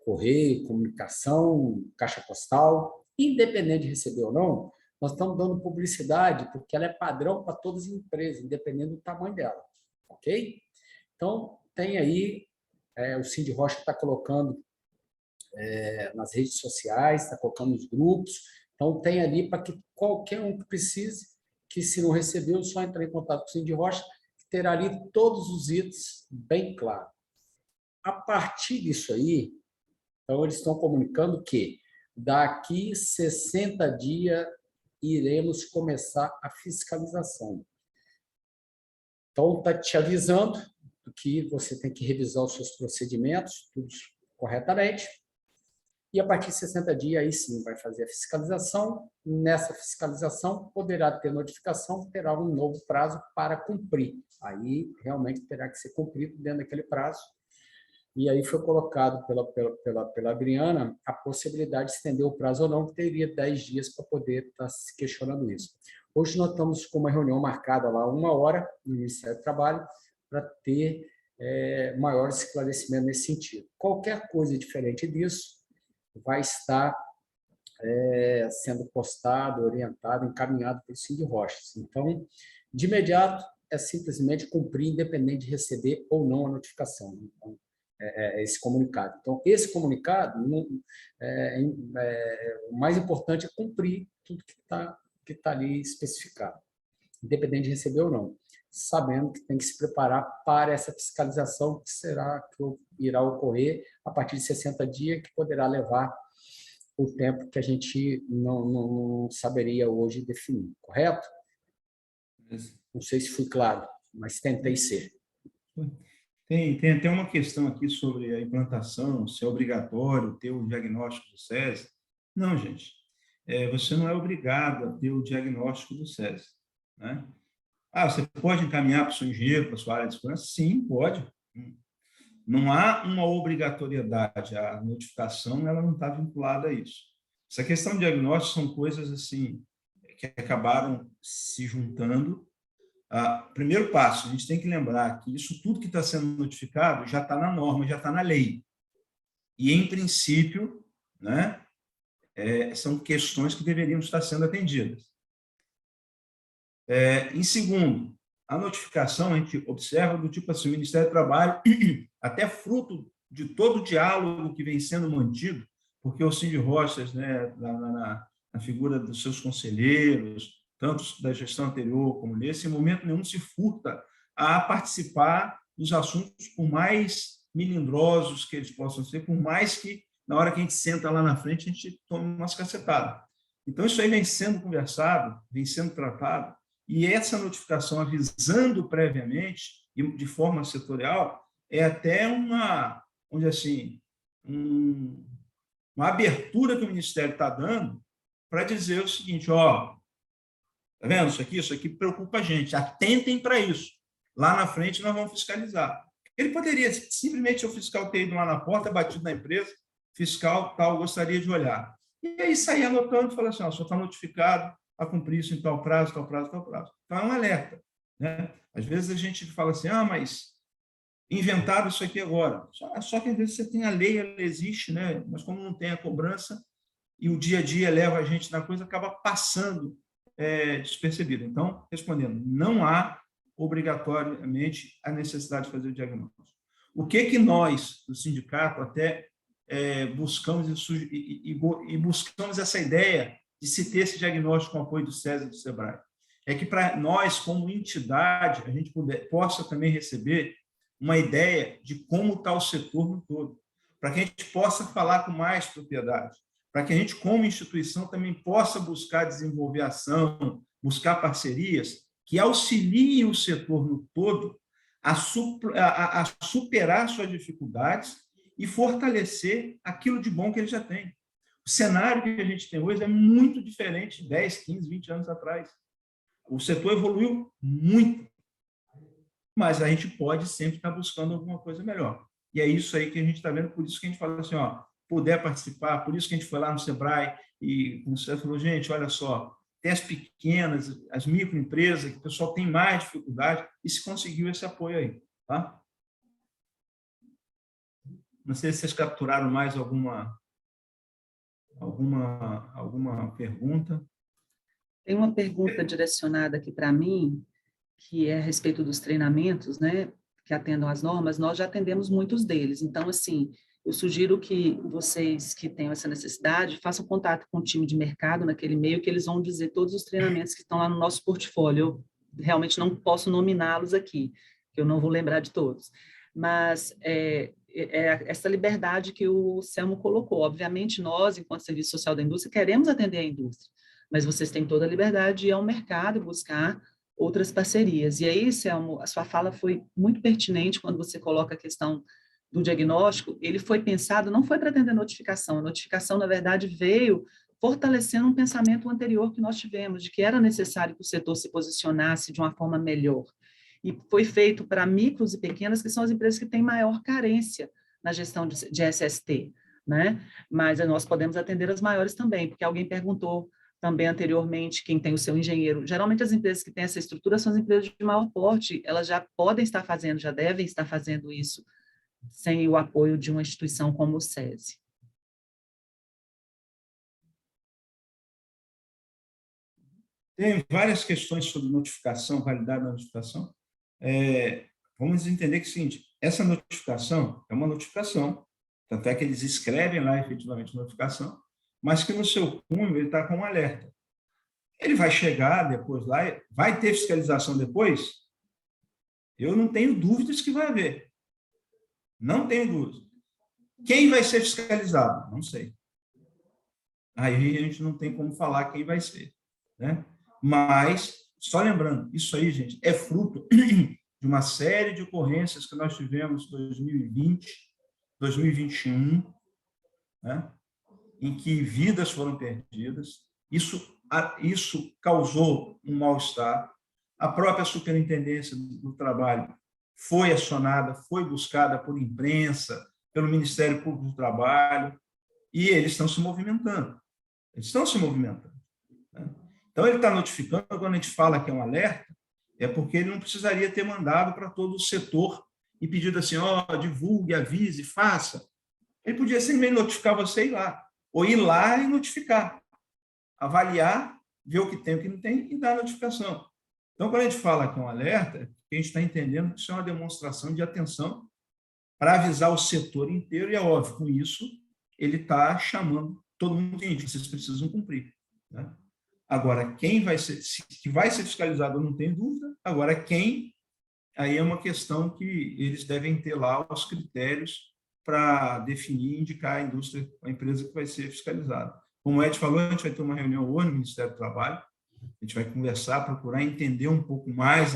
[SPEAKER 1] correio, comunicação, caixa postal, independente de receber ou não, nós estamos dando publicidade porque ela é padrão para todas as empresas, independente do tamanho dela, ok? Então, tem aí, o Cindy Rocha está colocando nas redes sociais, está colocando nos grupos, então tem ali para que qualquer um que precise, que se não recebeu, só entrar em contato com o Cindy Rocha, que terá ali todos os itens bem claros. A partir disso aí, então eles estão comunicando que daqui 60 dias iremos começar a fiscalização. Então, está te avisando que você tem que revisar os seus procedimentos, tudo corretamente, e a partir de 60 dias, aí sim, vai fazer a fiscalização. Nessa fiscalização, poderá ter notificação, terá um novo prazo para cumprir. Aí, realmente, terá que ser cumprido dentro daquele prazo. E aí foi colocado pela Adriana a possibilidade de estender o prazo ou não, que teria 10 dias para poder estar se questionando isso. Hoje nós estamos com uma reunião marcada lá, 1 hora, no Ministério do Trabalho, para ter maior esclarecimento nesse sentido. Qualquer coisa diferente disso vai estar sendo postado, orientado, encaminhado pelo Cindy Rochas. Então, de imediato, é simplesmente cumprir, independente de receber ou não a notificação. Então, esse comunicado. Então, esse comunicado, o mais importante é cumprir tudo que tá ali especificado, independente de receber ou não, sabendo que tem que se preparar para essa fiscalização que irá ocorrer a partir de 60 dias, que poderá levar o tempo que a gente não saberia hoje definir, correto? Não sei se fui claro, mas tentei ser.
[SPEAKER 2] Tem até uma questão aqui sobre a implantação, se é obrigatório ter o diagnóstico do SESI. Não, gente. Você não é obrigado a ter o diagnóstico do SESI, né? Você pode encaminhar para o seu engenheiro, para a sua área de segurança? Sim, pode. Não há uma obrigatoriedade. A notificação ela não está vinculada a isso. Essa questão de diagnóstico são coisas assim que acabaram se juntando. Primeiro passo, a gente tem que lembrar que isso tudo que está sendo notificado já está na norma, já está na lei. E, em princípio, né, são questões que deveriam estar sendo atendidas. Em segundo, a notificação, a gente observa do tipo assim, o Ministério do Trabalho, até fruto de todo o diálogo que vem sendo mantido, porque o Cindy Rochas, né, na figura dos seus conselheiros, tanto da gestão anterior como nesse, em momento nenhum se furta a participar dos assuntos, por mais melindrosos que eles possam ser, por mais que, na hora que a gente senta lá na frente, a gente tome umas cacetadas. Então, isso aí vem sendo conversado, vem sendo tratado, e essa notificação avisando previamente, e de forma setorial, é até uma abertura que o Ministério está dando para dizer o seguinte, tá vendo? Isso aqui preocupa a gente. Atentem para isso. Lá na frente nós vamos fiscalizar. Ele poderia simplesmente, o fiscal ter ido lá na porta, batido na empresa, fiscal tal, gostaria de olhar. E aí sair anotando e falar assim, só está notificado a cumprir isso em tal prazo, tal prazo, tal prazo. Então é um alerta, né? Às vezes a gente fala assim, mas inventaram isso aqui agora. Só que às vezes você tem a lei, ela existe, né? Mas como não tem a cobrança e o dia a dia leva a gente na coisa, acaba passando despercebido. Então, respondendo, não há obrigatoriamente a necessidade de fazer o diagnóstico. O que nós, do sindicato, até buscamos e buscamos essa ideia de se ter esse diagnóstico com apoio do SESI e do SEBRAE, é que para nós, como entidade, a gente possa também receber uma ideia de como está o setor no todo, para que a gente possa falar com mais propriedade, para que a gente, como instituição, também possa buscar desenvolver ação, buscar parcerias que auxiliem o setor no todo a superar suas dificuldades e fortalecer aquilo de bom que ele já tem. O cenário que a gente tem hoje é muito diferente de 10, 15, 20 anos atrás. o setor evoluiu muito, mas a gente pode sempre estar buscando alguma coisa melhor. E é isso aí que a gente está vendo, por isso que a gente fala assim, ó, puder participar, por isso que a gente foi lá no Sebrae e como você falou, gente, olha só, tem as pequenas, as microempresas, que o pessoal tem mais dificuldade, e se conseguiu esse apoio aí, tá? Não sei se vocês capturaram mais alguma pergunta.
[SPEAKER 5] Tem uma pergunta direcionada aqui para mim, que é a respeito dos treinamentos, né, que atendam às normas. Nós já atendemos muitos deles, então, assim, eu sugiro que vocês que tenham essa necessidade façam contato com o time de mercado naquele e-mail, que eles vão dizer todos os treinamentos que estão lá no nosso portfólio. Eu realmente não posso nominá-los aqui, que eu não vou lembrar de todos. Mas é essa liberdade que o Selmo colocou. Obviamente, nós, enquanto Serviço Social da Indústria, queremos atender a indústria, mas vocês têm toda a liberdade de ir ao mercado e buscar outras parcerias. E aí, Selmo, a sua fala foi muito pertinente quando você coloca a questão do diagnóstico. Ele foi pensado, não foi para atender a notificação, na verdade, veio fortalecendo um pensamento anterior que nós tivemos, de que era necessário que o setor se posicionasse de uma forma melhor. E foi feito para micros e pequenas, que são as empresas que têm maior carência na gestão de SST, né? Mas nós podemos atender as maiores também, porque alguém perguntou também anteriormente, quem tem o seu engenheiro. Geralmente as empresas que têm essa estrutura são as empresas de maior porte, elas já podem estar fazendo, já devem estar fazendo isso, sem o apoio de uma instituição como o SESI.
[SPEAKER 2] Tem várias questões sobre notificação, validade da notificação. Vamos entender que é o seguinte, essa notificação é uma notificação, tanto é que eles escrevem lá efetivamente notificação, mas que no seu cunho ele está com um alerta. Ele vai chegar depois lá, vai ter fiscalização depois? Eu não tenho dúvidas que vai haver. Não tenho dúvida. Quem vai ser fiscalizado? Não sei. Aí a gente não tem como falar quem vai ser, né? Mas, só lembrando, isso aí, gente, é fruto de uma série de ocorrências que nós tivemos em 2020, 2021, né? Em que vidas foram perdidas. Isso causou um mal-estar. A própria Superintendência do Trabalho foi acionada, foi buscada por imprensa, pelo Ministério Público do Trabalho, e eles estão se movimentando. Eles estão se movimentando, né? Então, ele está notificando, quando a gente fala que é um alerta, é porque ele não precisaria ter mandado para todo o setor e pedido assim, divulgue, avise, faça. Ele podia simplesmente notificar você e ir lá, ou ir lá e notificar, avaliar, ver o que tem e o que não tem e dar a notificação. Então, quando a gente fala que é um alerta, a gente está entendendo que isso é uma demonstração de atenção para avisar o setor inteiro, e é óbvio, com isso, ele está chamando todo mundo, gente, vocês precisam cumprir, né? Agora, quem vai ser, se vai ser fiscalizado, eu não tenho dúvida. Agora, quem, aí é uma questão que eles devem ter lá os critérios para definir e indicar a indústria, a empresa que vai ser fiscalizada. Como o Ed falou, a gente vai ter uma reunião hoje no Ministério do Trabalho, a gente vai conversar, procurar entender um pouco mais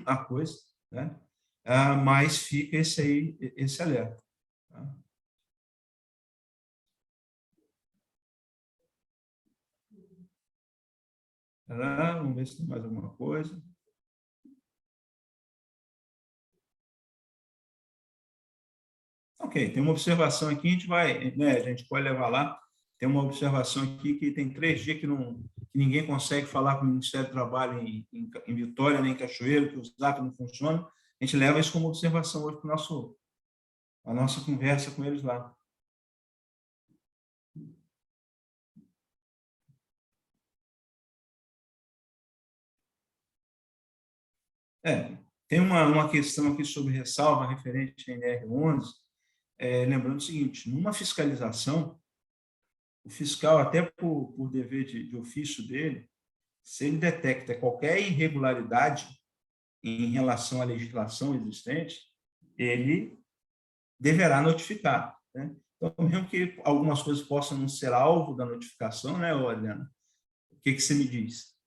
[SPEAKER 2] a coisa, né? Mas fica esse alerta. Tá? Vamos ver se tem mais alguma coisa. Ok, tem uma observação aqui, a gente pode levar lá. Tem uma observação aqui que tem 3 dias que ninguém consegue falar com o Ministério do Trabalho em Vitória, nem em Cachoeiro, que o Zap não funciona. A gente leva isso como observação hoje para a nossa conversa com eles lá. Tem uma questão aqui sobre ressalva referente à NR11, lembrando o seguinte, numa fiscalização, o fiscal, até por dever de ofício dele, se ele detecta qualquer irregularidade em relação à legislação existente, ele deverá notificar, né? Então, mesmo que algumas coisas possam não ser alvo da notificação, né, Adriana? O que você me diz?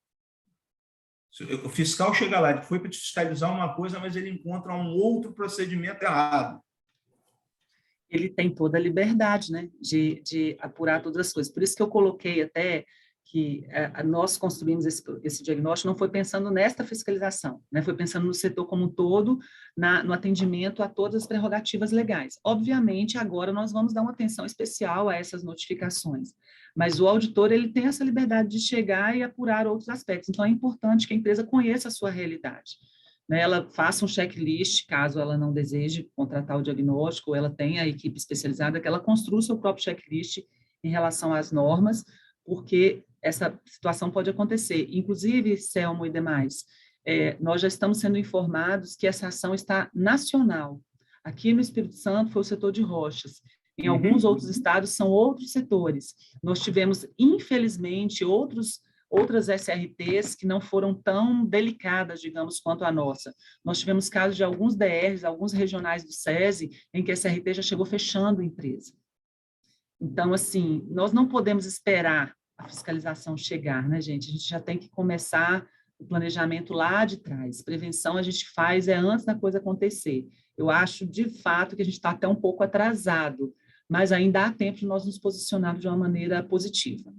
[SPEAKER 2] O fiscal chega lá, ele foi para te fiscalizar uma coisa, mas ele encontra um outro procedimento errado.
[SPEAKER 5] Ele tem toda a liberdade, né, de apurar todas as coisas. Por isso que eu coloquei até nós construímos esse diagnóstico não foi pensando nesta fiscalização, né? Foi pensando no setor como um todo, no atendimento a todas as prerrogativas legais. Obviamente, agora nós vamos dar uma atenção especial a essas notificações, mas o auditor ele tem essa liberdade de chegar e apurar outros aspectos, então é importante que a empresa conheça a sua realidade, né? Ela faça um checklist, caso ela não deseje contratar o diagnóstico, ou ela tenha a equipe especializada, que ela construa o seu próprio checklist em relação às normas, porque essa situação pode acontecer. Inclusive, Selmo e demais, nós já estamos sendo informados que essa ação está nacional. Aqui no Espírito Santo foi o setor de rochas. Em alguns outros estados são outros setores. Nós tivemos, infelizmente, outras SRTs que não foram tão delicadas, digamos, quanto a nossa. Nós tivemos casos de alguns DRs, alguns regionais do SESI, em que a SRT já chegou fechando a empresa. Então, assim, nós não podemos esperar a fiscalização chegar, né, gente? A gente já tem que começar o planejamento lá de trás. Prevenção a gente faz antes da coisa acontecer. Eu acho, de fato, que a gente está até um pouco atrasado, mas ainda há tempo de nós nos posicionarmos de uma maneira positiva.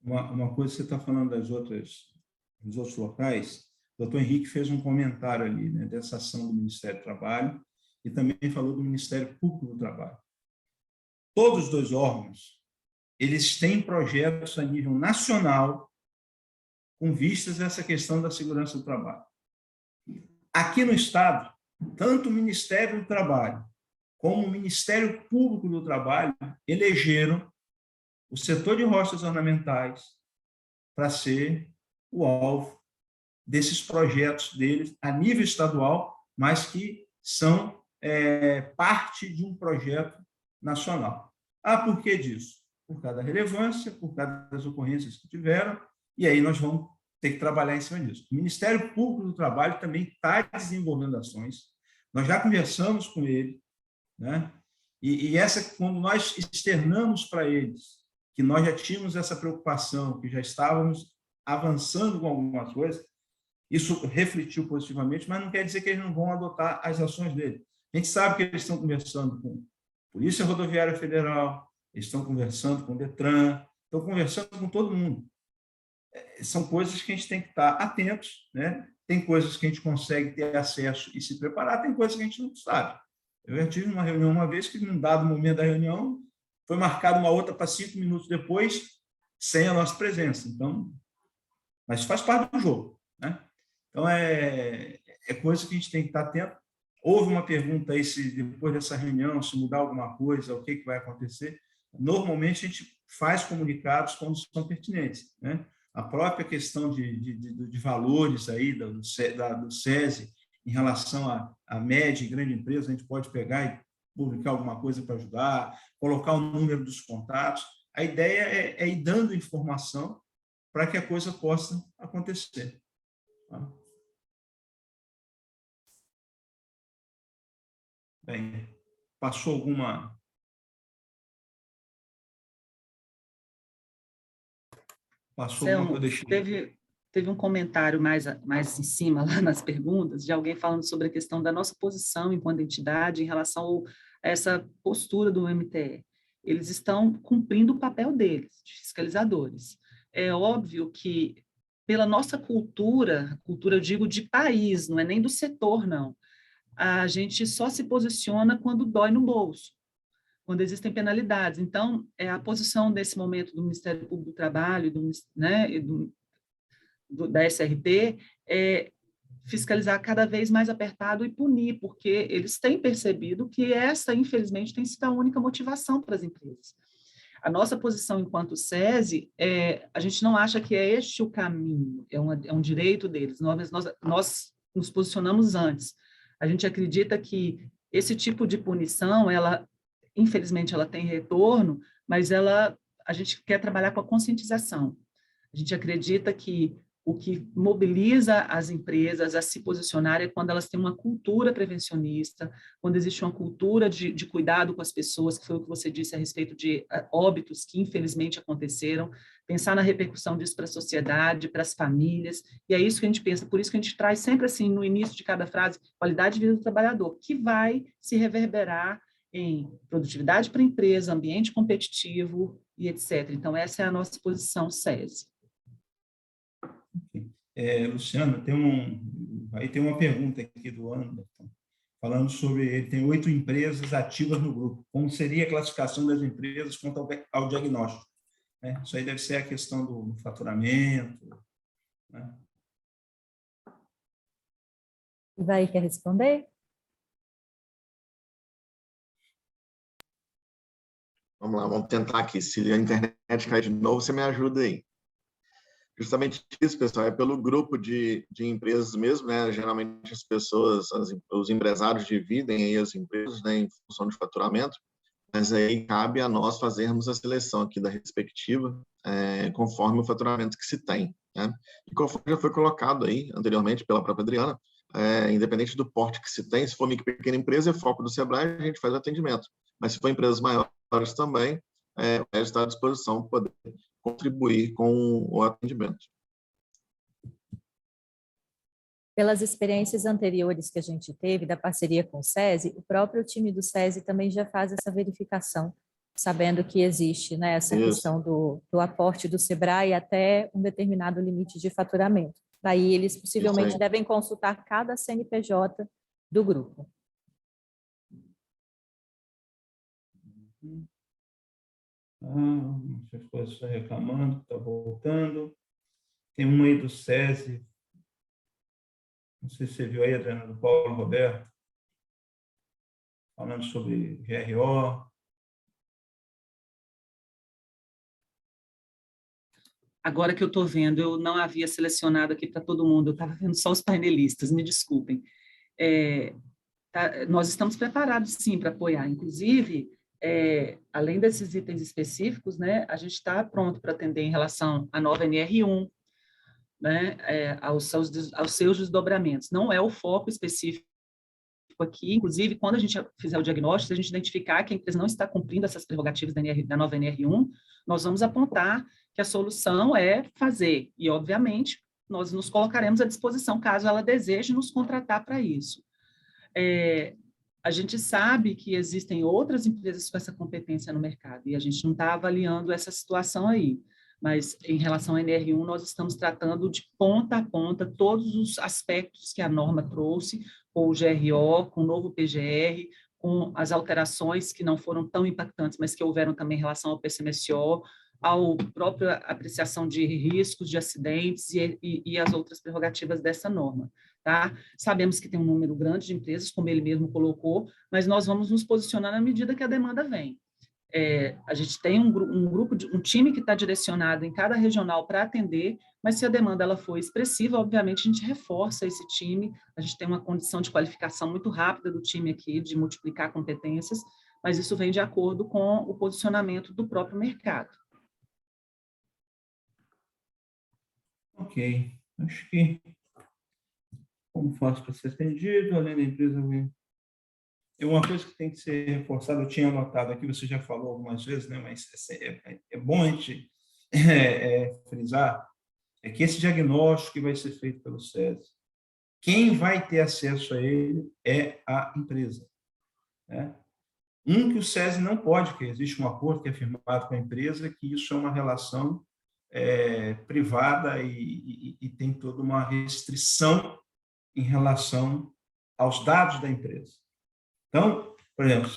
[SPEAKER 2] Uma coisa que você está falando dos outros locais, o doutor Henrique fez um comentário ali, né, dessa ação do Ministério do Trabalho e também falou do Ministério Público do Trabalho. Todos os dois órgãos, eles têm projetos a nível nacional com vistas a essa questão da segurança do trabalho. Aqui no Estado, tanto o Ministério do Trabalho como o Ministério Público do Trabalho elegeram o setor de rochas ornamentais para ser o alvo desses projetos deles a nível estadual, mas que são parte de um projeto nacional. Por que disso? Por causa da relevância, por causa das ocorrências que tiveram, e aí nós vamos ter que trabalhar em cima disso. O Ministério Público do Trabalho também está desenvolvendo ações, nós já conversamos com ele, né? Quando nós externamos para eles que nós já tínhamos essa preocupação, que já estávamos avançando com algumas coisas, isso refletiu positivamente, mas não quer dizer que eles não vão adotar as ações dele. A gente sabe que eles estão conversando com a Polícia Rodoviária Federal, eles estão conversando com o Detran, estão conversando com todo mundo. São coisas que a gente tem que estar atentos, né? Tem coisas que a gente consegue ter acesso e se preparar, tem coisas que a gente não sabe. Eu já tive uma reunião uma vez que, num dado momento da reunião, foi marcada uma outra para 5 minutos depois, sem a nossa presença. Então, mas faz parte do jogo, né? Então, é coisa que a gente tem que estar atento. Houve uma pergunta aí se depois dessa reunião, se mudar alguma coisa, o que vai acontecer. Normalmente, a gente faz comunicados quando são pertinentes, né? A própria questão de valores aí do SESI em relação à média e grande empresa, a gente pode pegar e publicar alguma coisa para ajudar, colocar o número dos contatos. A ideia é ir dando informação para que a coisa possa acontecer. Tá? Bem, passou alguma...
[SPEAKER 5] Teve um comentário mais em cima, lá nas perguntas, de alguém falando sobre a questão da nossa posição enquanto entidade em relação a essa postura do MTE. Eles estão cumprindo o papel deles, de fiscalizadores. É óbvio que, pela nossa cultura, eu digo de país, não é nem do setor, não, a gente só se posiciona quando dói no bolso, quando existem penalidades. Então, a posição desse momento do Ministério Público do Trabalho, da SRT, é fiscalizar cada vez mais apertado e punir, porque eles têm percebido que essa, infelizmente, tem sido a única motivação para as empresas. A nossa posição enquanto SESI, a gente não acha que é este o caminho, é um direito deles. Nós nos posicionamos antes. A gente acredita que esse tipo de punição, infelizmente, ela tem retorno, mas a gente quer trabalhar com a conscientização. A gente acredita que o que mobiliza as empresas a se posicionar é quando elas têm uma cultura prevencionista, quando existe uma cultura de cuidado com as pessoas, que foi o que você disse a respeito de óbitos que infelizmente aconteceram, pensar na repercussão disso para a sociedade, para as famílias, e é isso que a gente pensa, por isso que a gente traz sempre assim, no início de cada frase, qualidade de vida do trabalhador, que vai se reverberar em produtividade para a empresa, ambiente competitivo e etc. Então, essa é a nossa posição SESI.
[SPEAKER 2] Luciana, tem uma pergunta aqui do Anderson, falando sobre, ele tem 8 empresas ativas no grupo. Como seria a classificação das empresas quanto ao diagnóstico? Né? Isso aí deve ser a questão do faturamento. Né?
[SPEAKER 6] Vai, quer responder?
[SPEAKER 7] Vamos lá, vamos tentar aqui. Se a internet cair de novo, você me ajuda aí. Justamente isso, pessoal, é pelo grupo de empresas mesmo, né? Geralmente as pessoas, os empresários dividem aí as empresas, né, em função de faturamento, mas aí cabe a nós fazermos a seleção aqui da respectiva, conforme o faturamento que se tem, né? E conforme já foi colocado aí anteriormente pela própria Adriana, independente do porte que se tem, se for micro e pequena empresa, é foco do Sebrae, a gente faz o atendimento. Mas se for empresas maiores também, está à disposição para poder contribuir com o atendimento.
[SPEAKER 6] Pelas experiências anteriores que a gente teve da parceria com o SESI, o próprio time do SESI também já faz essa verificação, sabendo que existe, né, essa questão do aporte do Sebrae até um determinado limite de faturamento. Daí eles possivelmente devem consultar cada CNPJ do grupo.
[SPEAKER 2] As coisas estão reclamando, está voltando. Tem uma aí do SESI. Não sei se você viu aí, Adriana, do Paulo Roberto, falando sobre GRO.
[SPEAKER 5] Agora que eu estou vendo, eu não havia selecionado aqui para todo mundo, eu estava vendo só os painelistas, me desculpem. Nós estamos preparados, sim, para apoiar. Inclusive, além desses itens específicos, né, a gente está pronto para atender em relação à nova NR1, né, aos seus desdobramentos. Não é o foco específico aqui, inclusive, quando a gente fizer o diagnóstico, se a gente identificar que a empresa não está cumprindo essas prerrogativas da nova NR1, nós vamos apontar que a solução é fazer, e, obviamente, nós nos colocaremos à disposição, caso ela deseje nos contratar para isso. A gente sabe que existem outras empresas com essa competência no mercado, e a gente não está avaliando essa situação aí, mas em relação à NR1, nós estamos tratando de ponta a ponta todos os aspectos que a norma trouxe, com o GRO, com o novo PGR, com as alterações que não foram tão impactantes, mas que houveram também em relação ao PCMSO, ao própria apreciação de riscos de acidentes e as outras prerrogativas dessa norma. Tá? Sabemos que tem um número grande de empresas, como ele mesmo colocou, mas nós vamos nos posicionar na medida que a demanda vem. A gente tem um time que está direcionado em cada regional para atender, mas se a demanda ela for expressiva, obviamente a gente reforça esse time, a gente tem uma condição de qualificação muito rápida do time aqui, de multiplicar competências, mas isso vem de acordo com o posicionamento do próprio mercado.
[SPEAKER 2] Ok, acho que como faço para ser atendido, além da empresa... Uma coisa que tem que ser reforçada, eu tinha anotado aqui, você já falou algumas vezes, né, mas é bom a gente frisar, é que esse diagnóstico que vai ser feito pelo SESI, quem vai ter acesso a ele é a empresa. Né? Que o SESI não pode, porque existe um acordo que é firmado com a empresa, que isso é uma relação privada e tem toda uma restrição em relação aos dados da empresa. Então, por exemplo,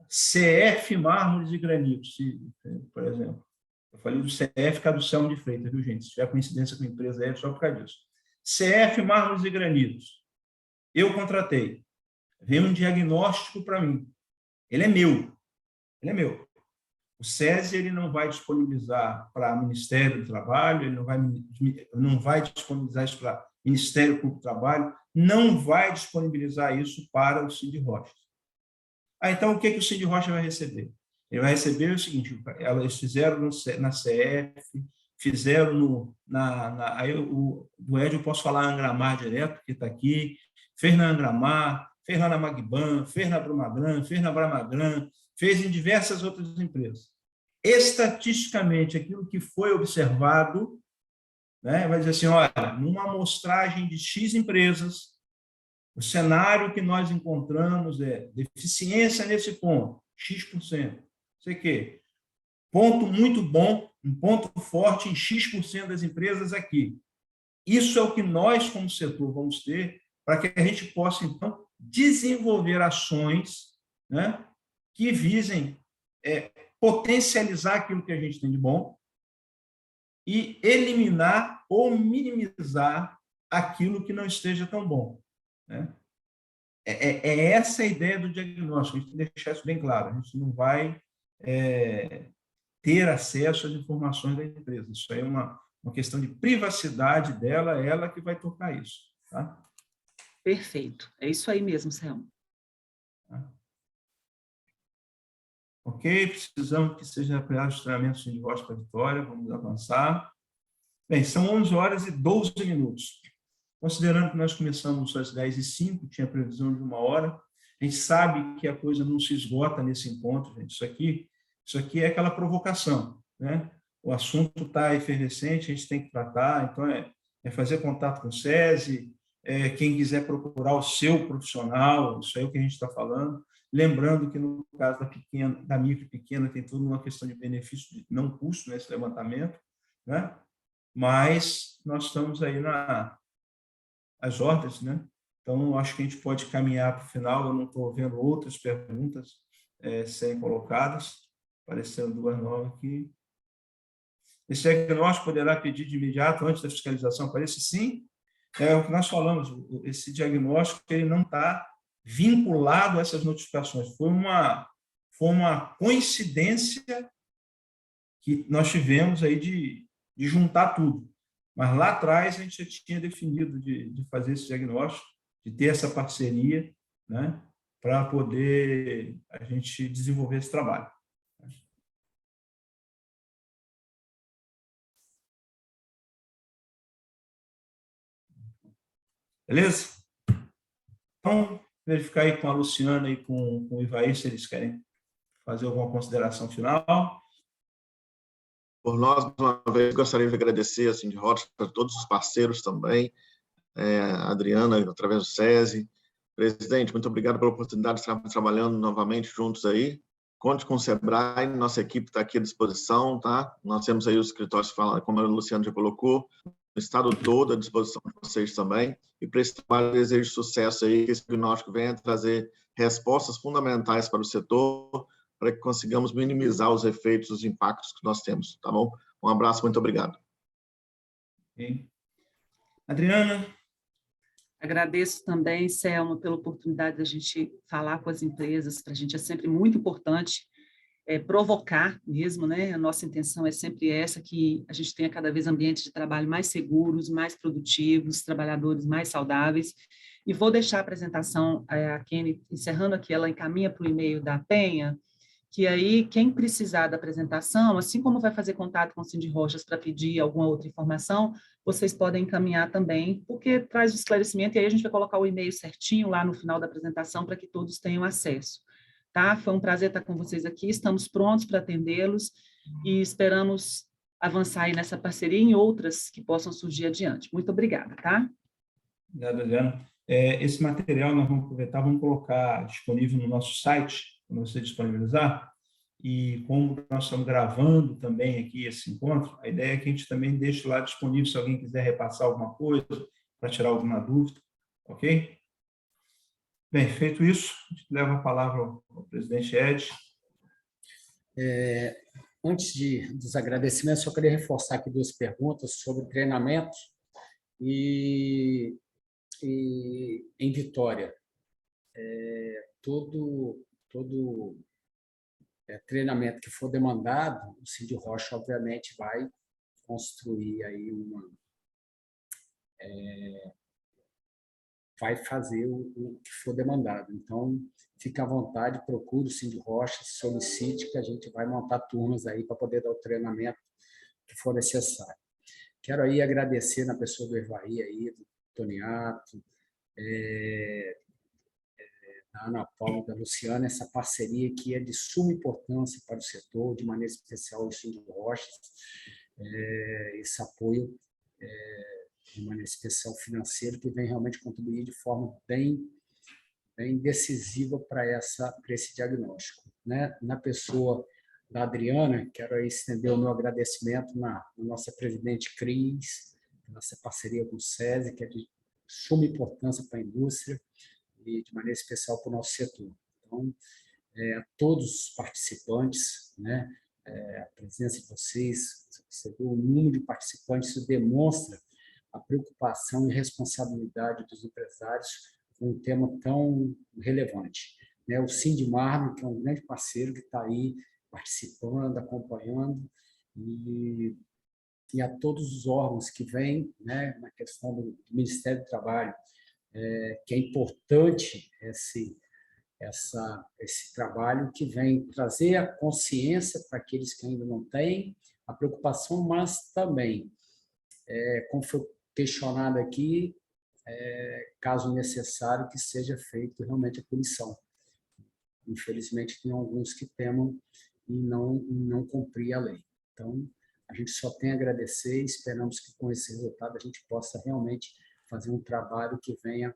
[SPEAKER 2] CF Mármores e Granitos, por exemplo. Eu falei do CF Caducelmo de Freitas, viu, gente? Se tiver coincidência com a empresa, é só por causa disso. CF Mármores e Granitos. Eu contratei. Veio um diagnóstico para mim. Ele é meu. O SESI ele não vai disponibilizar para o Ministério do Trabalho, ele não vai disponibilizar isso para o Ministério Público do Trabalho, não vai disponibilizar isso para o Cid Rocha. Então, o que o Cid Rocha vai receber? Ele vai receber o seguinte, elas fizeram na CF, fizeram aí do Ed eu posso falar Angramar direto, porque está aqui, fez na Angramar, fez lá na Magban, fez na Brumagran, fez na Bramagran, fez em diversas outras empresas. Estatisticamente, aquilo que foi observado, né, vai dizer assim, olha, numa amostragem de X empresas, O cenário que nós encontramos é deficiência nesse ponto, X%. Sei que ponto muito bom, um ponto forte em X% das empresas aqui. Isso é o que nós, como setor, vamos ter para que a gente possa, então, desenvolver ações, né, que visem potencializar aquilo que a gente tem de bom e eliminar ou minimizar aquilo que não esteja tão bom, né? É essa a ideia do diagnóstico, a gente tem que deixar isso bem claro. A gente não vai ter acesso às informações da empresa. Isso aí é uma questão de privacidade dela, ela que vai tocar isso. Tá?
[SPEAKER 5] Perfeito. É isso aí mesmo, Selma.
[SPEAKER 2] Tá? Ok, precisamos que seja apoiado os treinamentos de voz para a vitória. Vamos avançar. Bem, são 11h12. Considerando que nós começamos às 10h05, tinha previsão de 1 hora, a gente sabe que a coisa não se esgota nesse encontro, gente. Isso aqui é aquela provocação, né? O assunto está efervescente, a gente tem que tratar, então é fazer contato com o SESI, quem quiser procurar o seu profissional, isso aí é o que a gente está falando. Lembrando que no caso da micro e pequena, tem toda uma questão de benefício de não custo nesse levantamento, né? Mas nós estamos aí as ordens, né? Então, acho que a gente pode caminhar para o final. Eu não estou vendo outras perguntas serem colocadas. Apareceram 2 novas aqui. Esse diagnóstico poderá pedir de imediato, antes da fiscalização? Aparece sim. É o que nós falamos. Esse diagnóstico ele não está vinculado a essas notificações. Foi uma coincidência que nós tivemos aí de juntar tudo. Mas lá atrás a gente já tinha definido de fazer esse diagnóstico, de ter essa parceria, né, para poder a gente desenvolver esse trabalho. Beleza? Então, verificar aí com a Luciana e com o Ivaí se eles querem fazer alguma consideração final.
[SPEAKER 7] Por nós, uma vez, gostaria de agradecer a Cindy Rocha, a todos os parceiros também, a Adriana, através do SESI. Presidente, muito obrigado pela oportunidade de estar trabalhando novamente juntos aí. Conte com o Sebrae, nossa equipe está aqui à disposição, tá? Nós temos aí os escritórios, como a Luciana já colocou, no estado todo à disposição de vocês também. E para esse trabalho, desejo sucesso aí, que esse diagnóstico venha trazer respostas fundamentais para o setor, para que consigamos minimizar os efeitos, os impactos que nós temos, tá bom? Um abraço, muito obrigado.
[SPEAKER 2] Okay. Adriana?
[SPEAKER 5] Agradeço também, Selma, pela oportunidade da gente falar com as empresas. Para a gente é sempre muito importante provocar mesmo, né? A nossa intenção é sempre essa, que a gente tenha cada vez ambientes de trabalho mais seguros, mais produtivos, trabalhadores mais saudáveis. E vou deixar a apresentação, a Kenny, encerrando aqui, ela encaminha para o e-mail da Penha, que aí quem precisar da apresentação, assim como vai fazer contato com o Cindy Rochas para pedir alguma outra informação, vocês podem encaminhar também, porque traz o esclarecimento, e aí a gente vai colocar o e-mail certinho lá no final da apresentação para que todos tenham acesso. Tá? Foi um prazer estar com vocês aqui, estamos prontos para atendê-los e esperamos avançar aí nessa parceria e em outras que possam surgir adiante. Muito obrigada, tá?
[SPEAKER 2] Obrigado, Adriana. Esse material nós vamos aproveitar, vamos colocar disponível no nosso site, para você disponibilizar, e como nós estamos gravando também aqui esse encontro, a ideia é que a gente também deixe lá disponível se alguém quiser repassar alguma coisa, para tirar alguma dúvida, ok? Bem, feito isso, a gente leva a palavra ao presidente Ed.
[SPEAKER 1] Antes dos agradecimentos, eu queria reforçar aqui 2 perguntas sobre treinamento e em Vitória. Todo treinamento que for demandado, o Cindy Rocha, obviamente, vai construir aí vai fazer o que for demandado. Então, fique à vontade, procure o Cindy Rocha, solicite, que a gente vai montar turmas aí para poder dar o treinamento que for necessário. Quero aí agradecer na pessoa do Ivaí aí, do Toniato, da Ana Paula e da Luciana, essa parceria que é de suma importância para o setor, de maneira especial o Cindy Rocha, esse apoio de maneira especial financeiro, que vem realmente contribuir de forma bem decisiva para esse diagnóstico. Né? Na pessoa da Adriana, quero aí estender o meu agradecimento na nossa presidente Cris, nossa parceria com o SESI, que é de suma importância para a indústria e, de maneira especial, para o nosso setor. Então, a todos os participantes, né? A presença de vocês, você viu o número de participantes, isso demonstra a preocupação e responsabilidade dos empresários com um tema tão relevante. Né? O Sindmarme, que é um grande parceiro que está aí participando, acompanhando, e a todos os órgãos que vêm, né, na questão do Ministério do Trabalho, que é importante esse trabalho que vem trazer a consciência para aqueles que ainda não têm, a preocupação, mas também, como foi questionado aqui, caso necessário, que seja feito realmente a punição. Infelizmente, tem alguns que temam em não cumprir a lei. Então, a gente só tem a agradecer e esperamos que com esse resultado a gente possa realmente fazer um trabalho que venha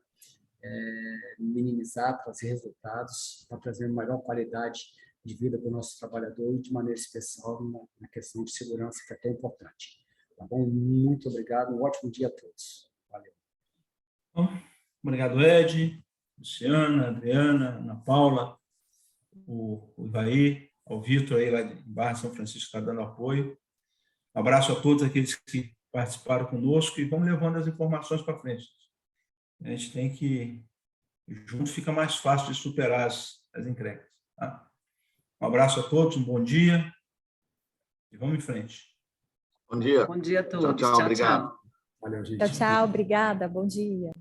[SPEAKER 1] minimizar, trazer resultados, para trazer uma maior qualidade de vida para o nosso trabalhador e, de maneira especial, na questão de segurança, que é tão importante. Tá bom? Muito obrigado, um ótimo dia a todos. Valeu.
[SPEAKER 2] Bom, obrigado, Ed, Luciana, Adriana, Ana Paula, o Ivaí, ao Vitor, aí lá de Barra São Francisco, está dando apoio. Um abraço a todos aqueles que participaram conosco e vamos levando as informações para frente. A gente tem que, junto fica mais fácil de superar as encrencas. Tá? Um abraço a todos, um bom dia e vamos em frente.
[SPEAKER 7] Bom dia.
[SPEAKER 5] Bom dia a todos.
[SPEAKER 7] Tchau, obrigado.
[SPEAKER 1] Valeu, gente.
[SPEAKER 6] Tchau, tchau. Obrigada. Bom dia.